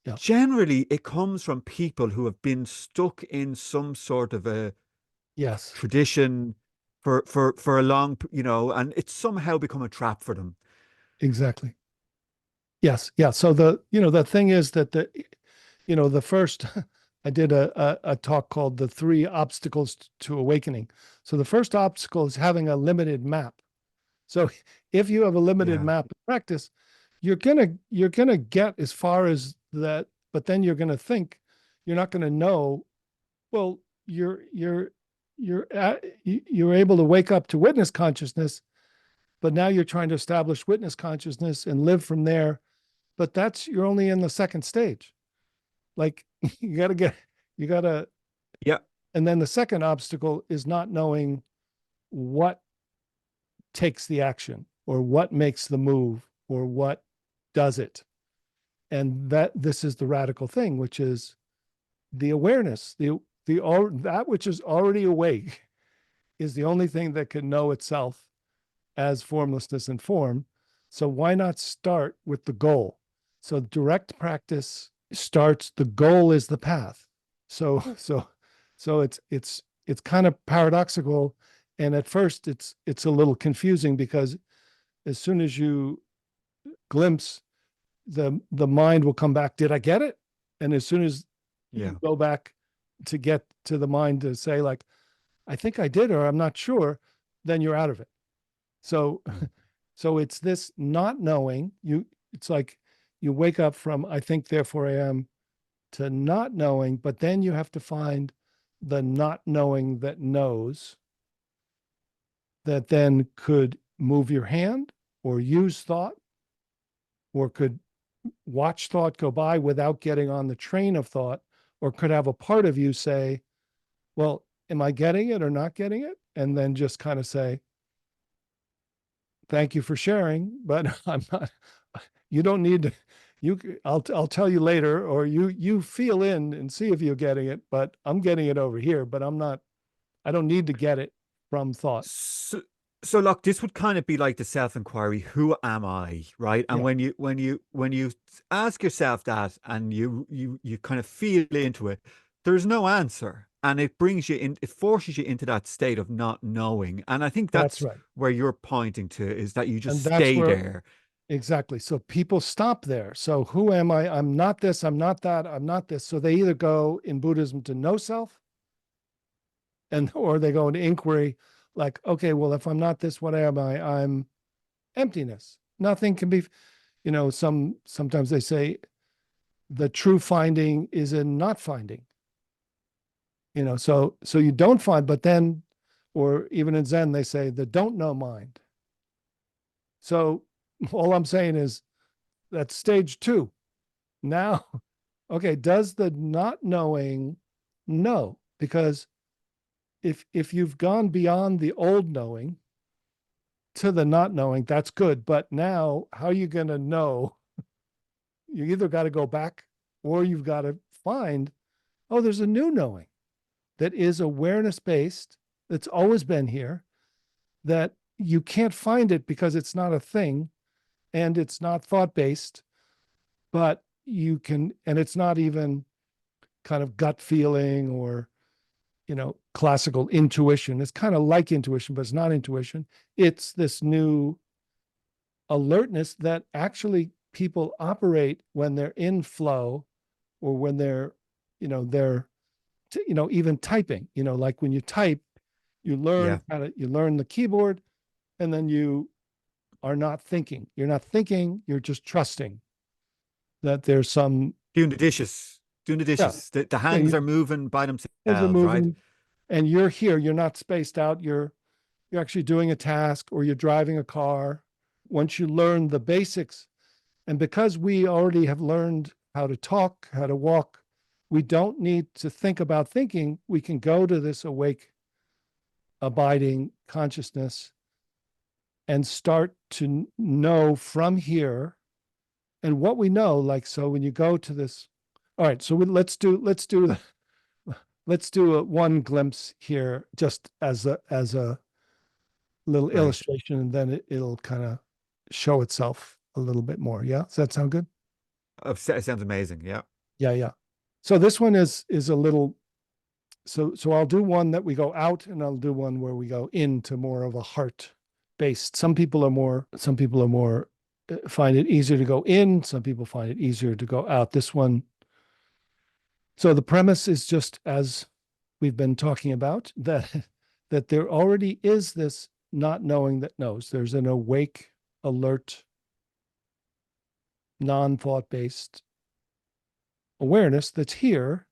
yeah, generally it comes from people who have been stuck in some sort of a yes, tradition for a long, and it's somehow become a trap for them. exactly. Yes, yeah. So the thing is that the first, I did a talk called The Three Obstacles to Awakening. So the first obstacle is having a limited map. So if you have a limited Yeah. map of practice, you're gonna get as far as that, but then you're gonna think, you're not gonna know. Well, you're able to wake up to witness consciousness, but now you're trying to establish witness consciousness and live from there. But you're only in the second stage. Like you got to You got to, Yeah. and then the second obstacle is not knowing what takes the action or what makes the move or what does it. And that this is the radical thing, which is the awareness, the all that which is already awake is the only thing that can know itself as formlessness and form. So why not start with the goal? So direct practice starts, the goal is the path. So it's kind of paradoxical. And at first it's a little confusing because as soon as you glimpse, the mind will come back, did I get it? And as soon as Yeah. you go back to get to the mind to say, like, I think I did, or I'm not sure, then you're out of it. So Mm. so it's this not knowing. It's like you wake up from I think therefore I am to not knowing, but then you have to find the not knowing that knows, that then could move your hand or use thought or could watch thought go by without getting on the train of thought, or could have a part of you say, well, am I getting it or not getting it? And then just kind of say, thank you for sharing, but I'm not, you don't need to, I'll tell you later, or you feel in and see if you're getting it, but I'm getting it over here, but I don't need to get it from thought. So, so look, this would kind of be like the self-inquiry, who am I, right? And Yeah, when you ask yourself that and you kind of feel into it, there's no answer. And it brings you in, it forces you into that state of not knowing. And I think that's that's right. where you're pointing to, is that you just And that's stay where there. exactly. So people stop there. So who am I? I'm not this, I'm not that, I'm not this. So they either go in Buddhism to no self, and or they go into inquiry, like, okay, well, if I'm not this, what am I? I'm emptiness. Nothing can be, sometimes they say the true finding is in not finding. So you don't find, but then, or even in Zen, they say the don't know mind. So all I'm saying is that's stage two. Now, okay, does the not knowing know? Because if you've gone beyond the old knowing to the not knowing, that's good. But now, how are you going to know? You either got to go back or you've got to find, oh, there's a new knowing that is awareness based, that's always been here, that you can't find it because it's not a thing and it's not thought based, but you can, and it's not even kind of gut feeling or, classical intuition. It's kind of like intuition, but it's not intuition. It's this new alertness that actually people operate when they're in flow or when they're even typing, like when you type, Yeah. you learn the keyboard, and then you are not thinking. You're not thinking, you're just trusting that there's some, Doing the dishes, doing the yeah, dishes. The yeah, hands are moving by hands are themselves, right? moving and you're here, you're not spaced out, you're actually doing a task or you're driving a car. Once you learn the basics, and because we already have learned how to talk, how to walk, we don't need to think about thinking. We can go to this awake, abiding consciousness and start to know from here. And what we know, like, so when you go to this, all right, so let's do a one glimpse here, just as a little Great. illustration, and then it'll kind of show itself a little bit more. Yeah, does that sound good? It sounds amazing. Yeah. Yeah, yeah. So this one is a little, so I'll do one that we go out, and I'll do one where we go into more of a heart based. Some people are more find it easier to go in, some people find it easier to go out. This one, so the premise is just as we've been talking about, that there already is this not knowing that knows. There's an awake, alert, non-thought based awareness that's here.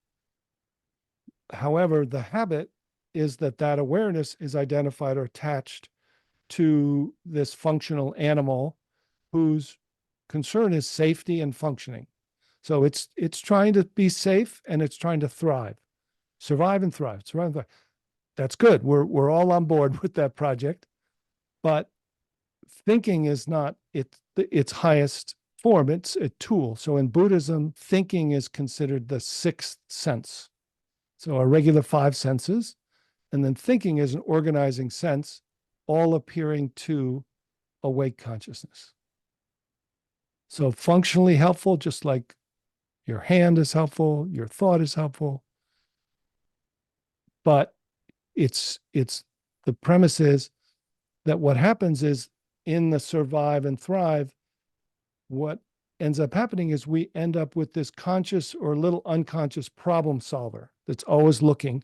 However, the habit is that awareness is identified or attached to this functional animal whose concern is safety and functioning. So it's trying to be safe and it's trying to thrive. Survive and thrive. Survive and thrive. That's good. We're all on board with that project, but thinking is not its highest form. It's a tool. So in Buddhism, thinking is considered the sixth sense. So our regular five senses, and then thinking is an organizing sense, all appearing to awake consciousness. So functionally helpful, just like your hand is helpful, your thought is helpful, but it's the premise is that what happens is in the survive and thrive, what ends up happening is we end up with this conscious or little unconscious problem solver that's always looking,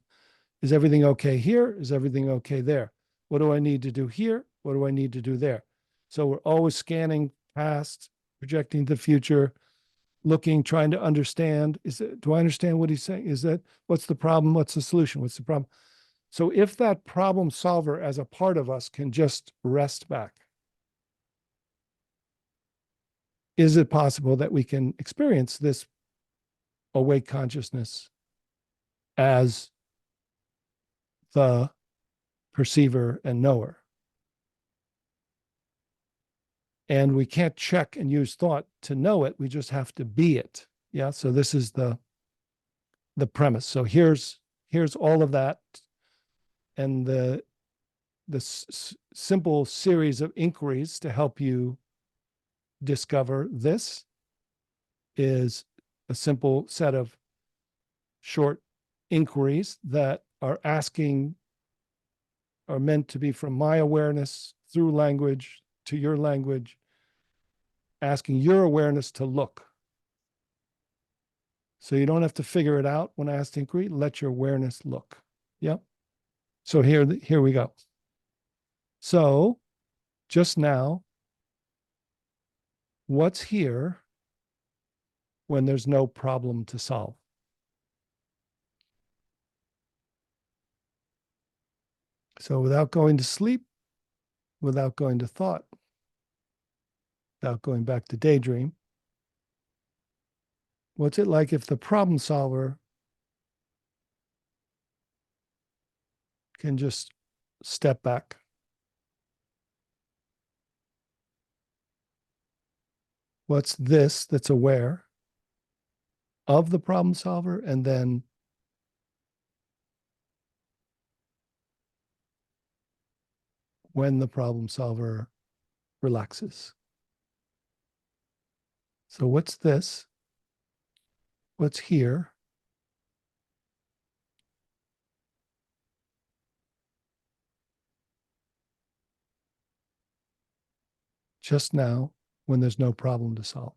is everything okay here? Is everything okay there? What do I need to do here? What do I need to do there? So we're always scanning past, projecting the future, looking, trying to understand. Do I understand what he's saying? Is that, what's the problem? What's the solution? What's the problem? So if that problem solver as a part of us can just rest back, is it possible that we can experience this awake consciousness as the perceiver and knower? And we can't check and use thought to know it. We just have to be it. Yeah. So this is the premise. So here's all of that, and the simple series of inquiries to help you discover this is a simple set of short inquiries that are meant to be from my awareness through language to your language, asking your awareness to look. So you don't have to figure it out when I ask inquiry. Let your awareness look. Yep. So here we go. So just now, what's here when there's no problem to solve? So without going to sleep, without going to thought, without going back to daydream, what's it like if the problem solver can just step back? What's this that's aware of the problem solver, and then when the problem solver relaxes? So what's this? What's here? Just now, when there's no problem to solve.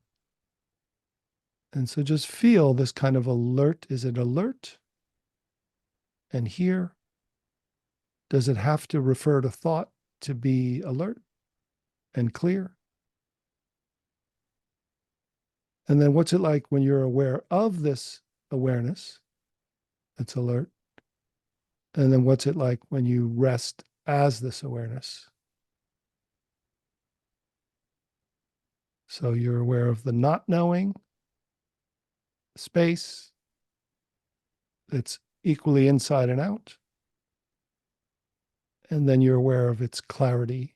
And so just feel this kind of alert. Is it alert? And here, does it have to refer to thought to be alert and clear? And then what's it like when you're aware of this awareness that's alert? And then what's it like when you rest as this awareness? So you're aware of the not knowing space that's equally inside and out. And then you're aware of its clarity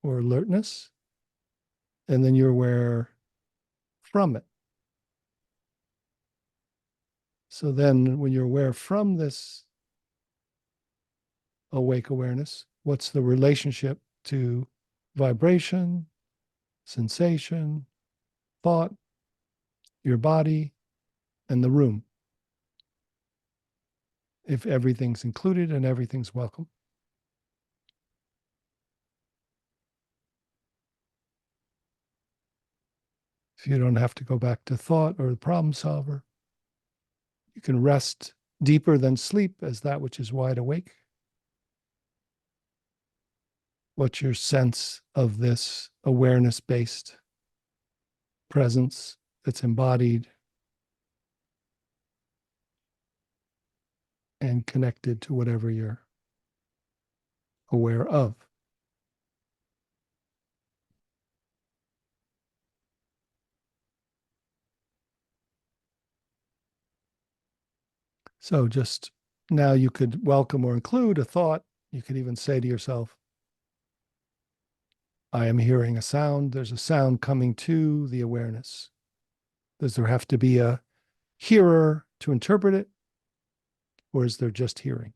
or alertness. And then you're aware from it. So then when you're aware from this awake awareness, what's the relationship to vibration, sensation, thought, your body, and the room? If everything's included and everything's welcome. If you don't have to go back to thought or the problem solver, you can rest deeper than sleep as that which is wide awake. What's your sense of this awareness-based presence that's embodied and connected to whatever you're aware of? So just now you could welcome or include a thought. You could even say to yourself, I am hearing a sound. There's a sound coming to the awareness. Does there have to be a hearer to interpret it? Or is there just hearing,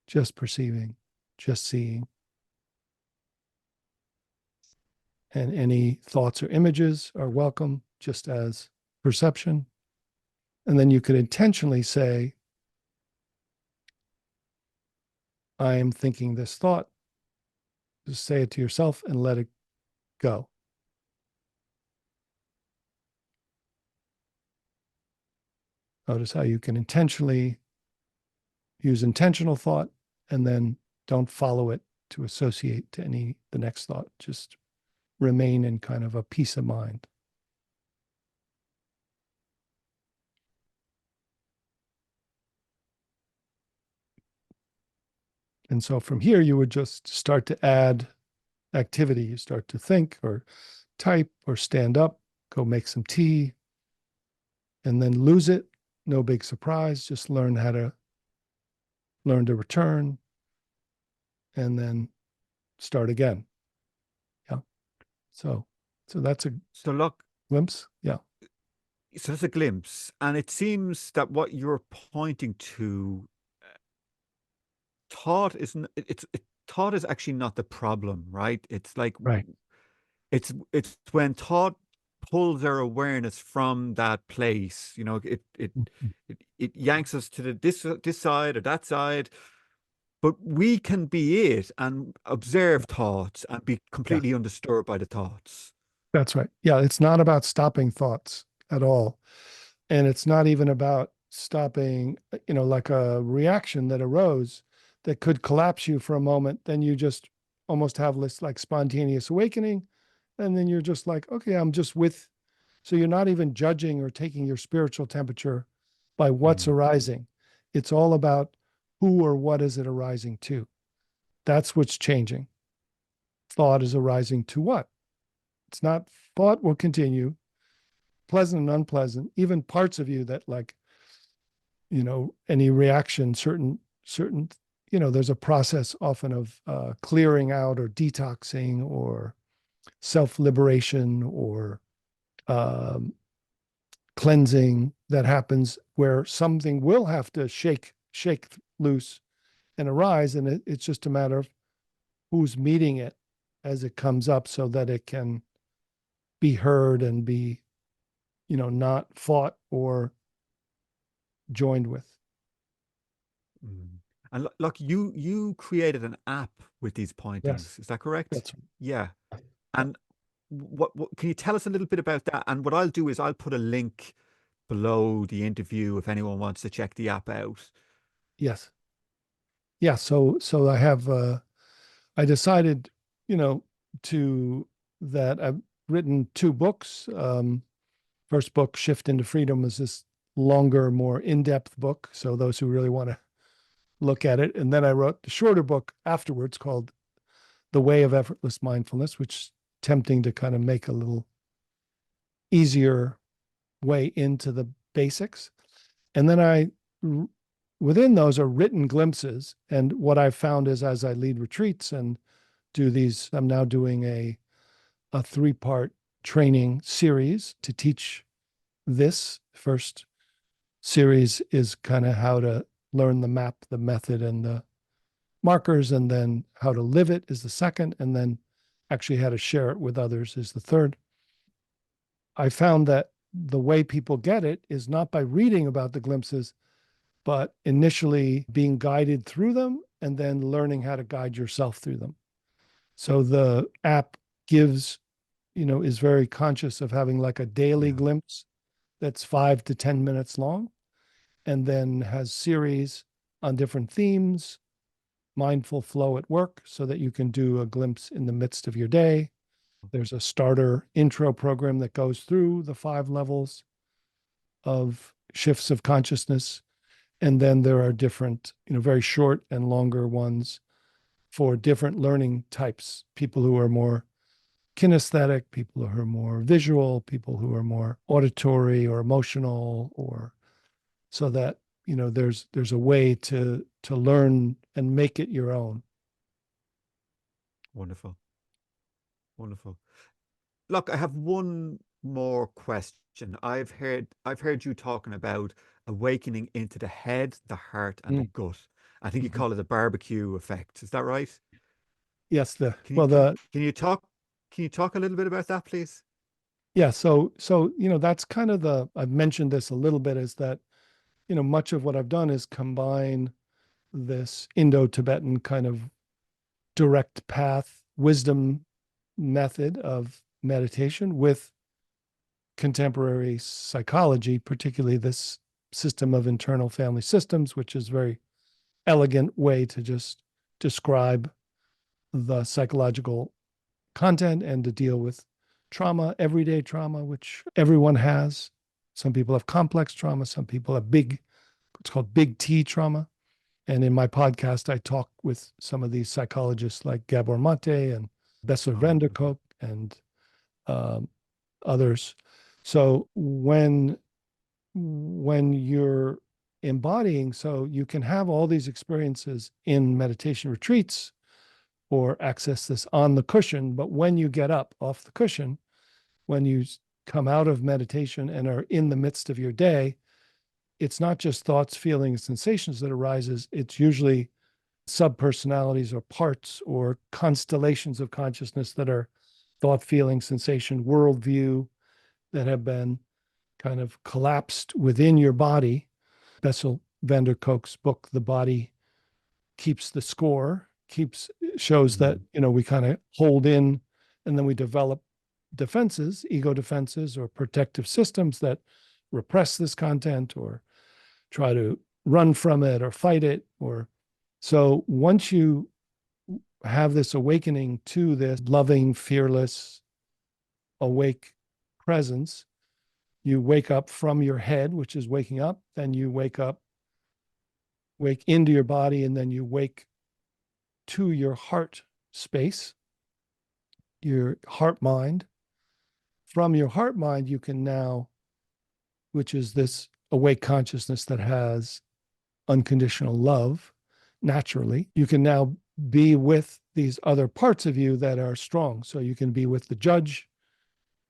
just perceiving, just seeing? And any thoughts or images are welcome just as perception. And then you could intentionally say, I am thinking this thought. Just say it to yourself and let it go. Notice how you can intentionally use intentional thought and then don't follow it to associate to the next thought. Just remain in kind of a peace of mind. And so from here, you would just start to add activity. You start to think or type or stand up, go make some tea, and then lose it. No big surprise. Just learn to return and then start again. Yeah. So that's a So look, glimpse. Yeah. so that's a glimpse, and it seems that what you're pointing to, thought isn't thought is actually not the problem, right? It's like Right. it's when thought pulls our awareness from that place, it yanks us to this side or that side, but we can be it and observe thoughts and be Yeah. completely undisturbed by the thoughts. That's right. Yeah. It's not about stopping thoughts at all. And it's not even about stopping, like a reaction that arose that could collapse you for a moment. Then you just almost have this like spontaneous awakening. And then you're just like, okay, I'm just with. So you're not even judging or taking your spiritual temperature by what's Mm, arising. It's all about who or what is it arising to. That's what's changing. Thought is arising to what? It's not thought will continue, pleasant and unpleasant, even parts of you that like, any reaction, certain, there's a process often of clearing out or detoxing or self-liberation or um, cleansing that happens where something will have to shake loose and arise. And it's just a matter of who's meeting it as it comes up so that it can be heard and be, not fought or joined with. mm. And look, you created an app with these Yes, pointings. Is that correct? that's Yeah. right. Yeah. And what can you tell us a little bit about that? And what I'll do is I'll put a link below the interview if anyone wants to check the app out. Yes. Yeah. So I decided, you know, to that I've written two books. First book, Shift into Freedom, is this longer, more in-depth book. So those who really want to look at it. And then I wrote the shorter book afterwards called The Way of Effortless Mindfulness, which is tempting to kind of make a little easier way into the basics. And then within those are written glimpses. And what I've found is as I lead retreats and do these, I'm now doing a three-part training series to teach this. First series is kind of how to learn the map, the method, and the markers, and then how to live it is the second, and then actually how to share it with others is the third. I found that the way people get it is not by reading about the glimpses, but initially being guided through them and then learning how to guide yourself through them. So the app gives, is very conscious of having like a daily Yeah. glimpse that's 5 to 10 minutes long, and then has series on different themes, mindful flow at work, so that you can do a glimpse in the midst of your day. There's a starter intro program that goes through the 5 levels of shifts of consciousness. And then there are different, very short and longer ones for different learning types, people who are more kinesthetic, people who are more visual, people who are more auditory or emotional, or so that there's a way to learn and make it your own. Wonderful. Wonderful. Look, I have one more question. I've heard you talking about awakening into the head, the heart, and the Mm. gut. I think you Mhm. call it the barbecue effect. Is that right? Yes, Can you well, can, can you talk a little bit about that, please? yeah, so that's kind of I've mentioned this a little bit, is that much of what I've done is combine this Indo-Tibetan kind of direct path wisdom method of meditation with contemporary psychology, particularly this system of internal family systems, which is a very elegant way to just describe the psychological content and to deal with trauma, everyday trauma, which everyone has. Some people have complex trauma, some people have what's called big T trauma. And in my podcast, I talk with some of these psychologists like Gabor Mate and Bessel van Oh, der Kolk and um, others. So when you're embodying, so you can have all these experiences in meditation retreats or access this on the cushion, but when you get up off the cushion, when you come out of meditation and are in the midst of your day, it's not just thoughts, feelings, sensations that arises. It's usually subpersonalities or parts or constellations of consciousness that are thought, feeling, sensation, worldview that have been kind of collapsed within your body. Bessel van der Kolk's book, The Body Keeps the Score, shows that, mm, we kind of hold in and then we develop defenses, ego defenses or protective systems that repress this content or try to run from it or fight it. Or so once you have this awakening to this loving, fearless, awake presence, you wake up from your head, which is waking up, then you wake into your body, and then you wake to your heart space, your heart mind. From your heart mind, you can now, which is this awake consciousness that has unconditional love naturally, you can now be with these other parts of you that are strong. So you can be with the judge.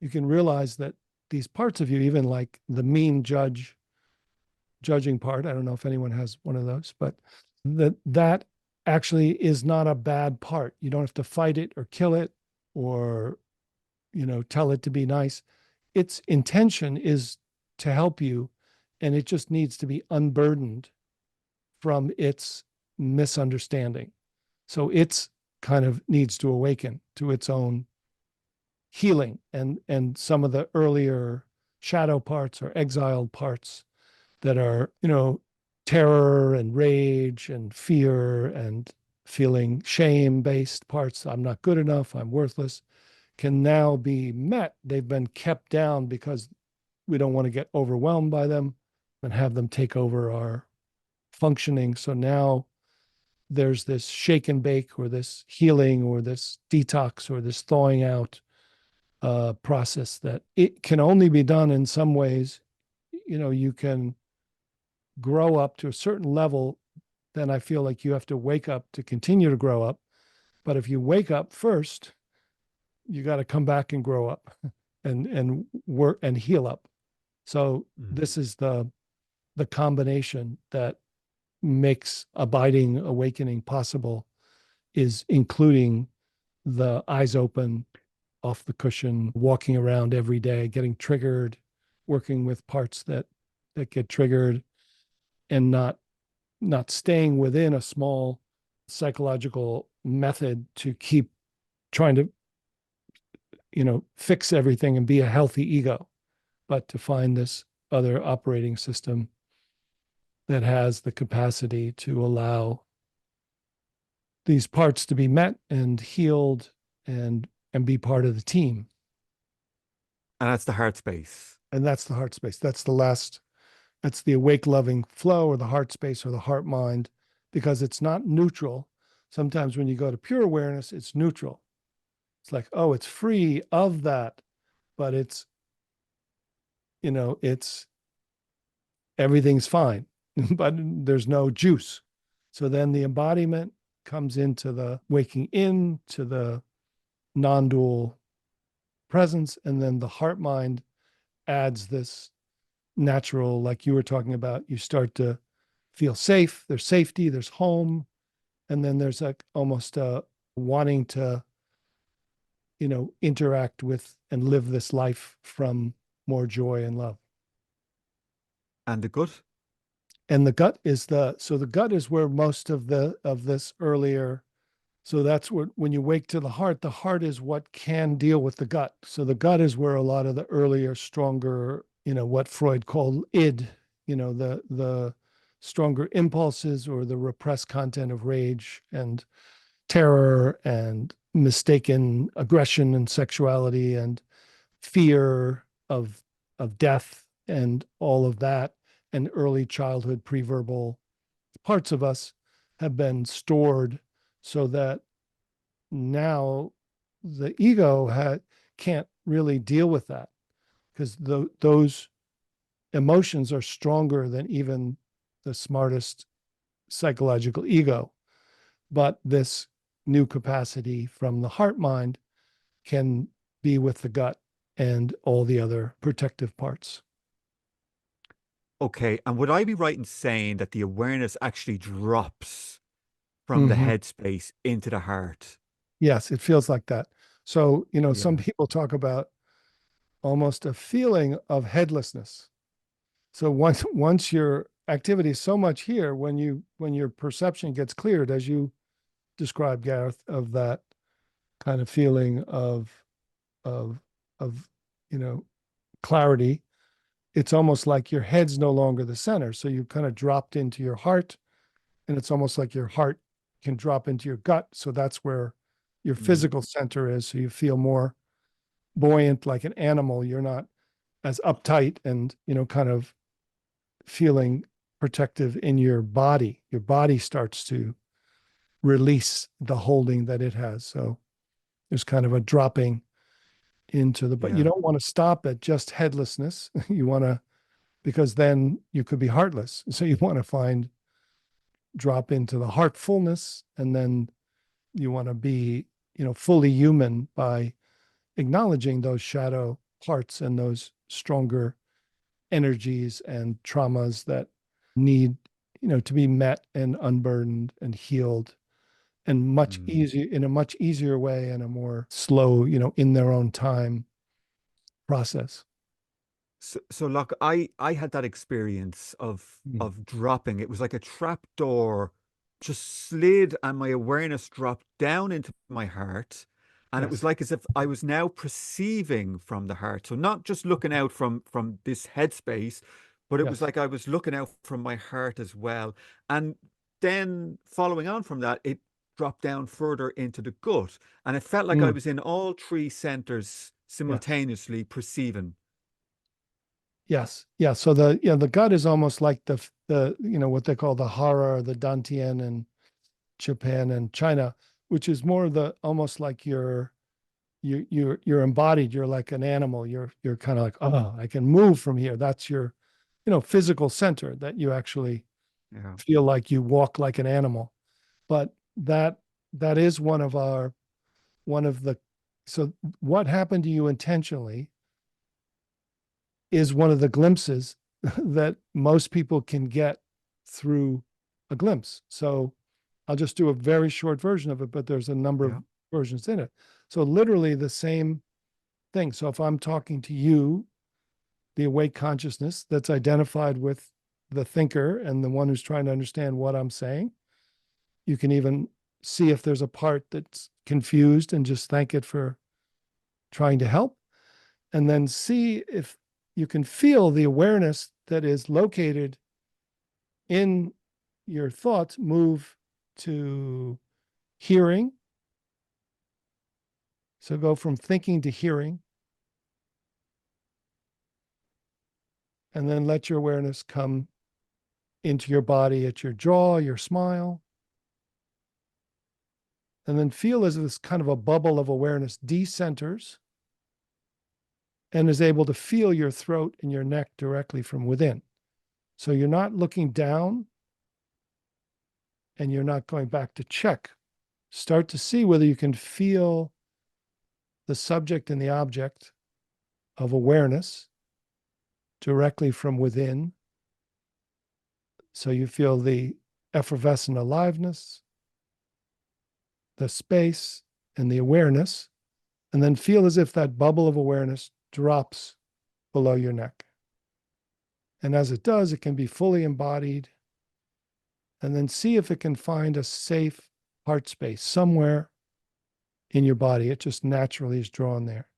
You can realize that these parts of you, even like the mean judging part, I don't know if anyone has one of those, but that actually is not a bad part. You don't have to fight it or kill it or tell it to be nice. Its intention is to help you, and it just needs to be unburdened from its misunderstanding. So it's kind of needs to awaken to its own healing, and some of the earlier shadow parts or exiled parts that are, terror and rage and fear and feeling shame based parts. I'm not good enough, I'm worthless, can now be met. They've been kept down because we don't want to get overwhelmed by them and have them take over our functioning. So now there's this shake and bake or this healing or this detox or this thawing out process that it can only be done in some ways. You can grow up to a certain level, then I feel like you have to wake up to continue to grow up. But if you wake up first, you got to come back and grow up and work and heal up. So mm. this is the combination that makes abiding awakening possible, is including the eyes open, off the cushion, walking around every day, getting triggered, working with parts that get triggered, and not staying within a small psychological method to keep trying to fix everything and be a healthy ego, but to find this other operating system that has the capacity to allow these parts to be met and healed and be part of the team. And that's the heart space. And that's the heart space. That's the awake loving flow or the heart space or the heart mind, because it's not neutral. Sometimes when you go to pure awareness, it's neutral. It's like, oh, it's free of that, but it's everything's fine. but there's no juice. So then the embodiment comes into the waking in to the non-dual presence, and then the heart mind adds this natural, like you were talking about, you start to feel safe, there's safety, there's home, and then there's like almost a wanting to, interact with and live this life from more joy and love. And the gut? And the gut is the gut is where most of this earlier. So that's what, when you wake to the heart is what can deal with the gut. So the gut is where a lot of the earlier, stronger, what Freud called id, the stronger impulses or the repressed content of rage and terror and mistaken aggression and sexuality and fear of death and all of that, and early childhood preverbal parts of us have been stored, so that now the ego can't really deal with that, because those emotions are stronger than even the smartest psychological ego. But this new capacity from the heart mind can be with the gut and all the other protective parts. Okay. And would I be right in saying that the awareness actually drops from the Mm-hmm. headspace into the heart? Yes, it feels like that. So, some Yeah. people talk about almost a feeling of headlessness. So once your activity is so much here, when your perception gets cleared, as you described, Gareth, of that kind of feeling of of clarity, it's almost like your head's no longer the center. So you kind of dropped into your heart, and it's almost like your heart can drop into your gut. So that's where your Mm. physical center is. So you feel more buoyant like an animal. You're not as uptight and, kind of feeling protective in your body. Your body starts to release the holding that it has. So there's kind of a dropping into but you Yeah. don't want to stop at just headlessness. You want to, because then you could be heartless. So you want to drop into the heartfulness, and then you want to be, fully human by acknowledging those shadow parts and those stronger energies and traumas that need, to be met and unburdened and healed, and much Mm. easier, in a much easier way, and a more slow, in their own time process. So Locke, I had that experience Mm. of dropping. It was like a trap door just slid and my awareness dropped down into my heart. And it was Yes. like as if I was now perceiving from the heart. So not just looking out from this headspace, but it was Yes. like I was looking out from my heart as well. And then following on from that, it dropped down further into the gut. And it felt like I Mm. was in all three centers Yes. simultaneously perceiving. Yes. Yeah. So the gut is almost like the what they call the hara or the dantian in Japan and China, which is more the almost like you're embodied. You're like an animal. You're kind of like, oh, I can move from here. That's your, physical center, that you actually Yeah. feel like you walk like an animal. But that is one of the so what happened to you intentionally is one of the glimpses that most people can get through a glimpse. So I'll just do a very short version of it, but there's a number of Yeah. versions in it. So literally the same thing. So if I'm talking to you, the awake consciousness that's identified with the thinker and the one who's trying to understand what I'm saying, you can even see if there's a part that's confused and just thank it for trying to help. And then see if you can feel the awareness that is located in your thoughts move to hearing. So go from thinking to hearing, and then let your awareness come into your body at your jaw, your smile, and then feel as this kind of a bubble of awareness decenters and is able to feel your throat and your neck directly from within. So you're not looking down and you're not going back to check. Start to see whether you can feel the subject and the object of awareness directly from within. So you feel the effervescent aliveness, the space, and the awareness, and then feel as if that bubble of awareness drops below your neck. And as it does, it can be fully embodied. And then see if it can find a safe heart space somewhere in your body. It just naturally is drawn there.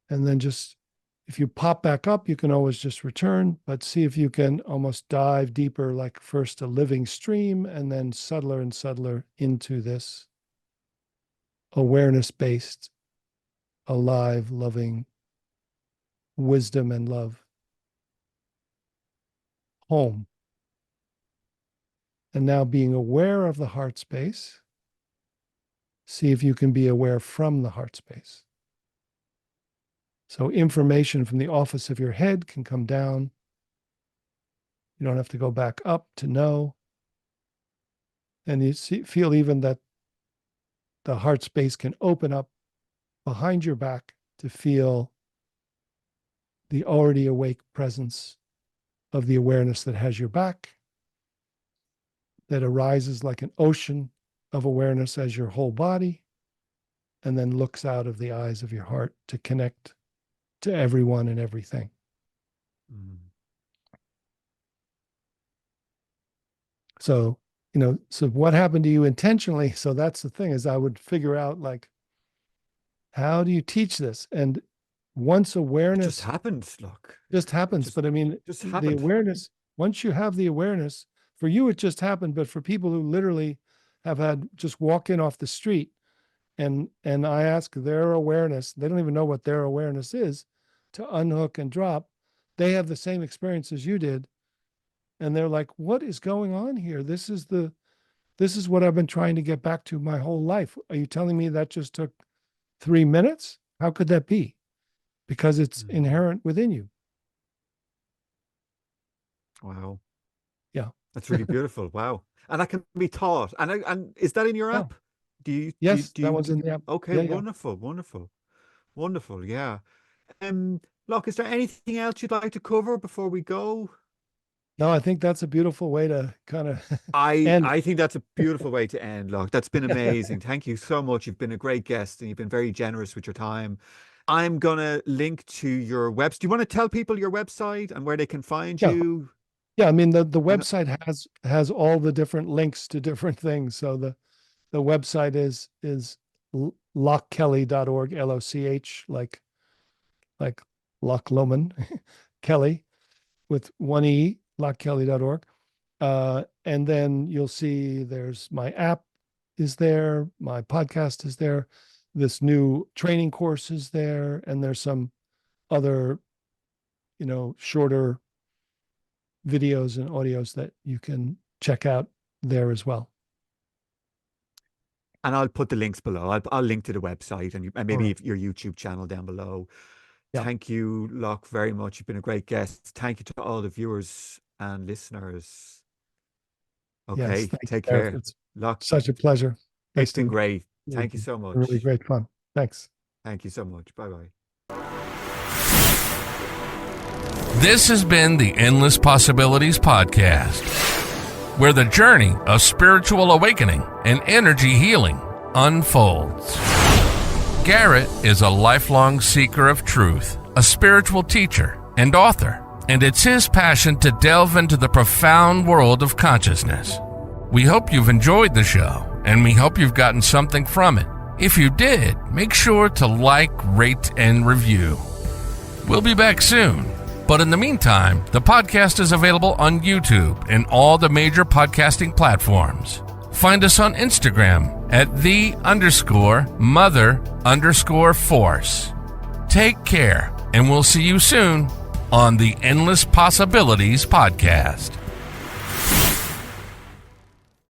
And then just, if you pop back up, you can always just return, but see if you can almost dive deeper, like first a living stream and then subtler and subtler into this awareness-based, alive, loving wisdom and love home. And now being aware of the heart space, see if you can be aware from the heart space. So information from the office of your head can come down. You don't have to go back up to know. And you feel even that the heart space can open up behind your back to feel the already awake presence of the awareness that has your back, that arises like an ocean of awareness as your whole body, and then looks out of the eyes of your heart to connect to everyone and everything. Mm. So, so what happened to you intentionally? So that's the thing, is I would figure out, like, how do you teach this? And once awareness It just happened, Locke. just happens, but I mean, Just the happened. awareness, once you have the awareness, for you, it just happened. But for people who literally have had just walk in off the street and I ask their awareness, they don't even know what their awareness is, to unhook and drop, they have the same experience as you did. And they're like, what is going on here? This is what I've been trying to get back to my whole life. Are you telling me that just took 3 minutes? How could that be? Because it's inherent within you. Wow. Yeah. That's really beautiful. Wow. And that can be taught. And is that in your Yeah. app? Yes, that one's in the app. Okay, Yeah. wonderful. Yeah. Locke, is there anything else you'd like to cover before we go? No, I think that's a beautiful way to kind of end. I think that's a beautiful way to end, Locke. That's been amazing. Thank you so much. You've been a great guest and you've been very generous with your time. I'm going to link to your website. Do you want to tell people your website and where they can find you? Yeah, I mean, the website has all the different links to different things. So the website is lochkelly.org, L-O-C-H, like Loch Lomond, Kelly, with one E, lochkelly.org. And then you'll see there's my app is there, my podcast is there, this new training course is there, and there's some other, shorter videos and audios that you can check out there as well. And I'll put the links below. I'll link to the website and maybe Right. your YouTube channel down below. Yeah. Thank you, Locke, very much. You've been a great guest. Thank you to all the viewers and listeners. Okay, Yes, take care. It's Locke, such a pleasure. it's been great. Thank you It's so much. really great fun. Thanks. Thank you so much. Bye-bye. This has been the Endless Possibilities Podcast, where the journey of spiritual awakening and energy healing unfolds. Garrett is a lifelong seeker of truth, a spiritual teacher and author, and it's his passion to delve into the profound world of consciousness. We hope you've enjoyed the show, and we hope you've gotten something from it. If you did, make sure to like, rate, and review. We'll be back soon. But in the meantime, the podcast is available on YouTube and all the major podcasting platforms. Find us on Instagram at _mother_force. Take care, and we'll see you soon on the Endless Possibilities Podcast.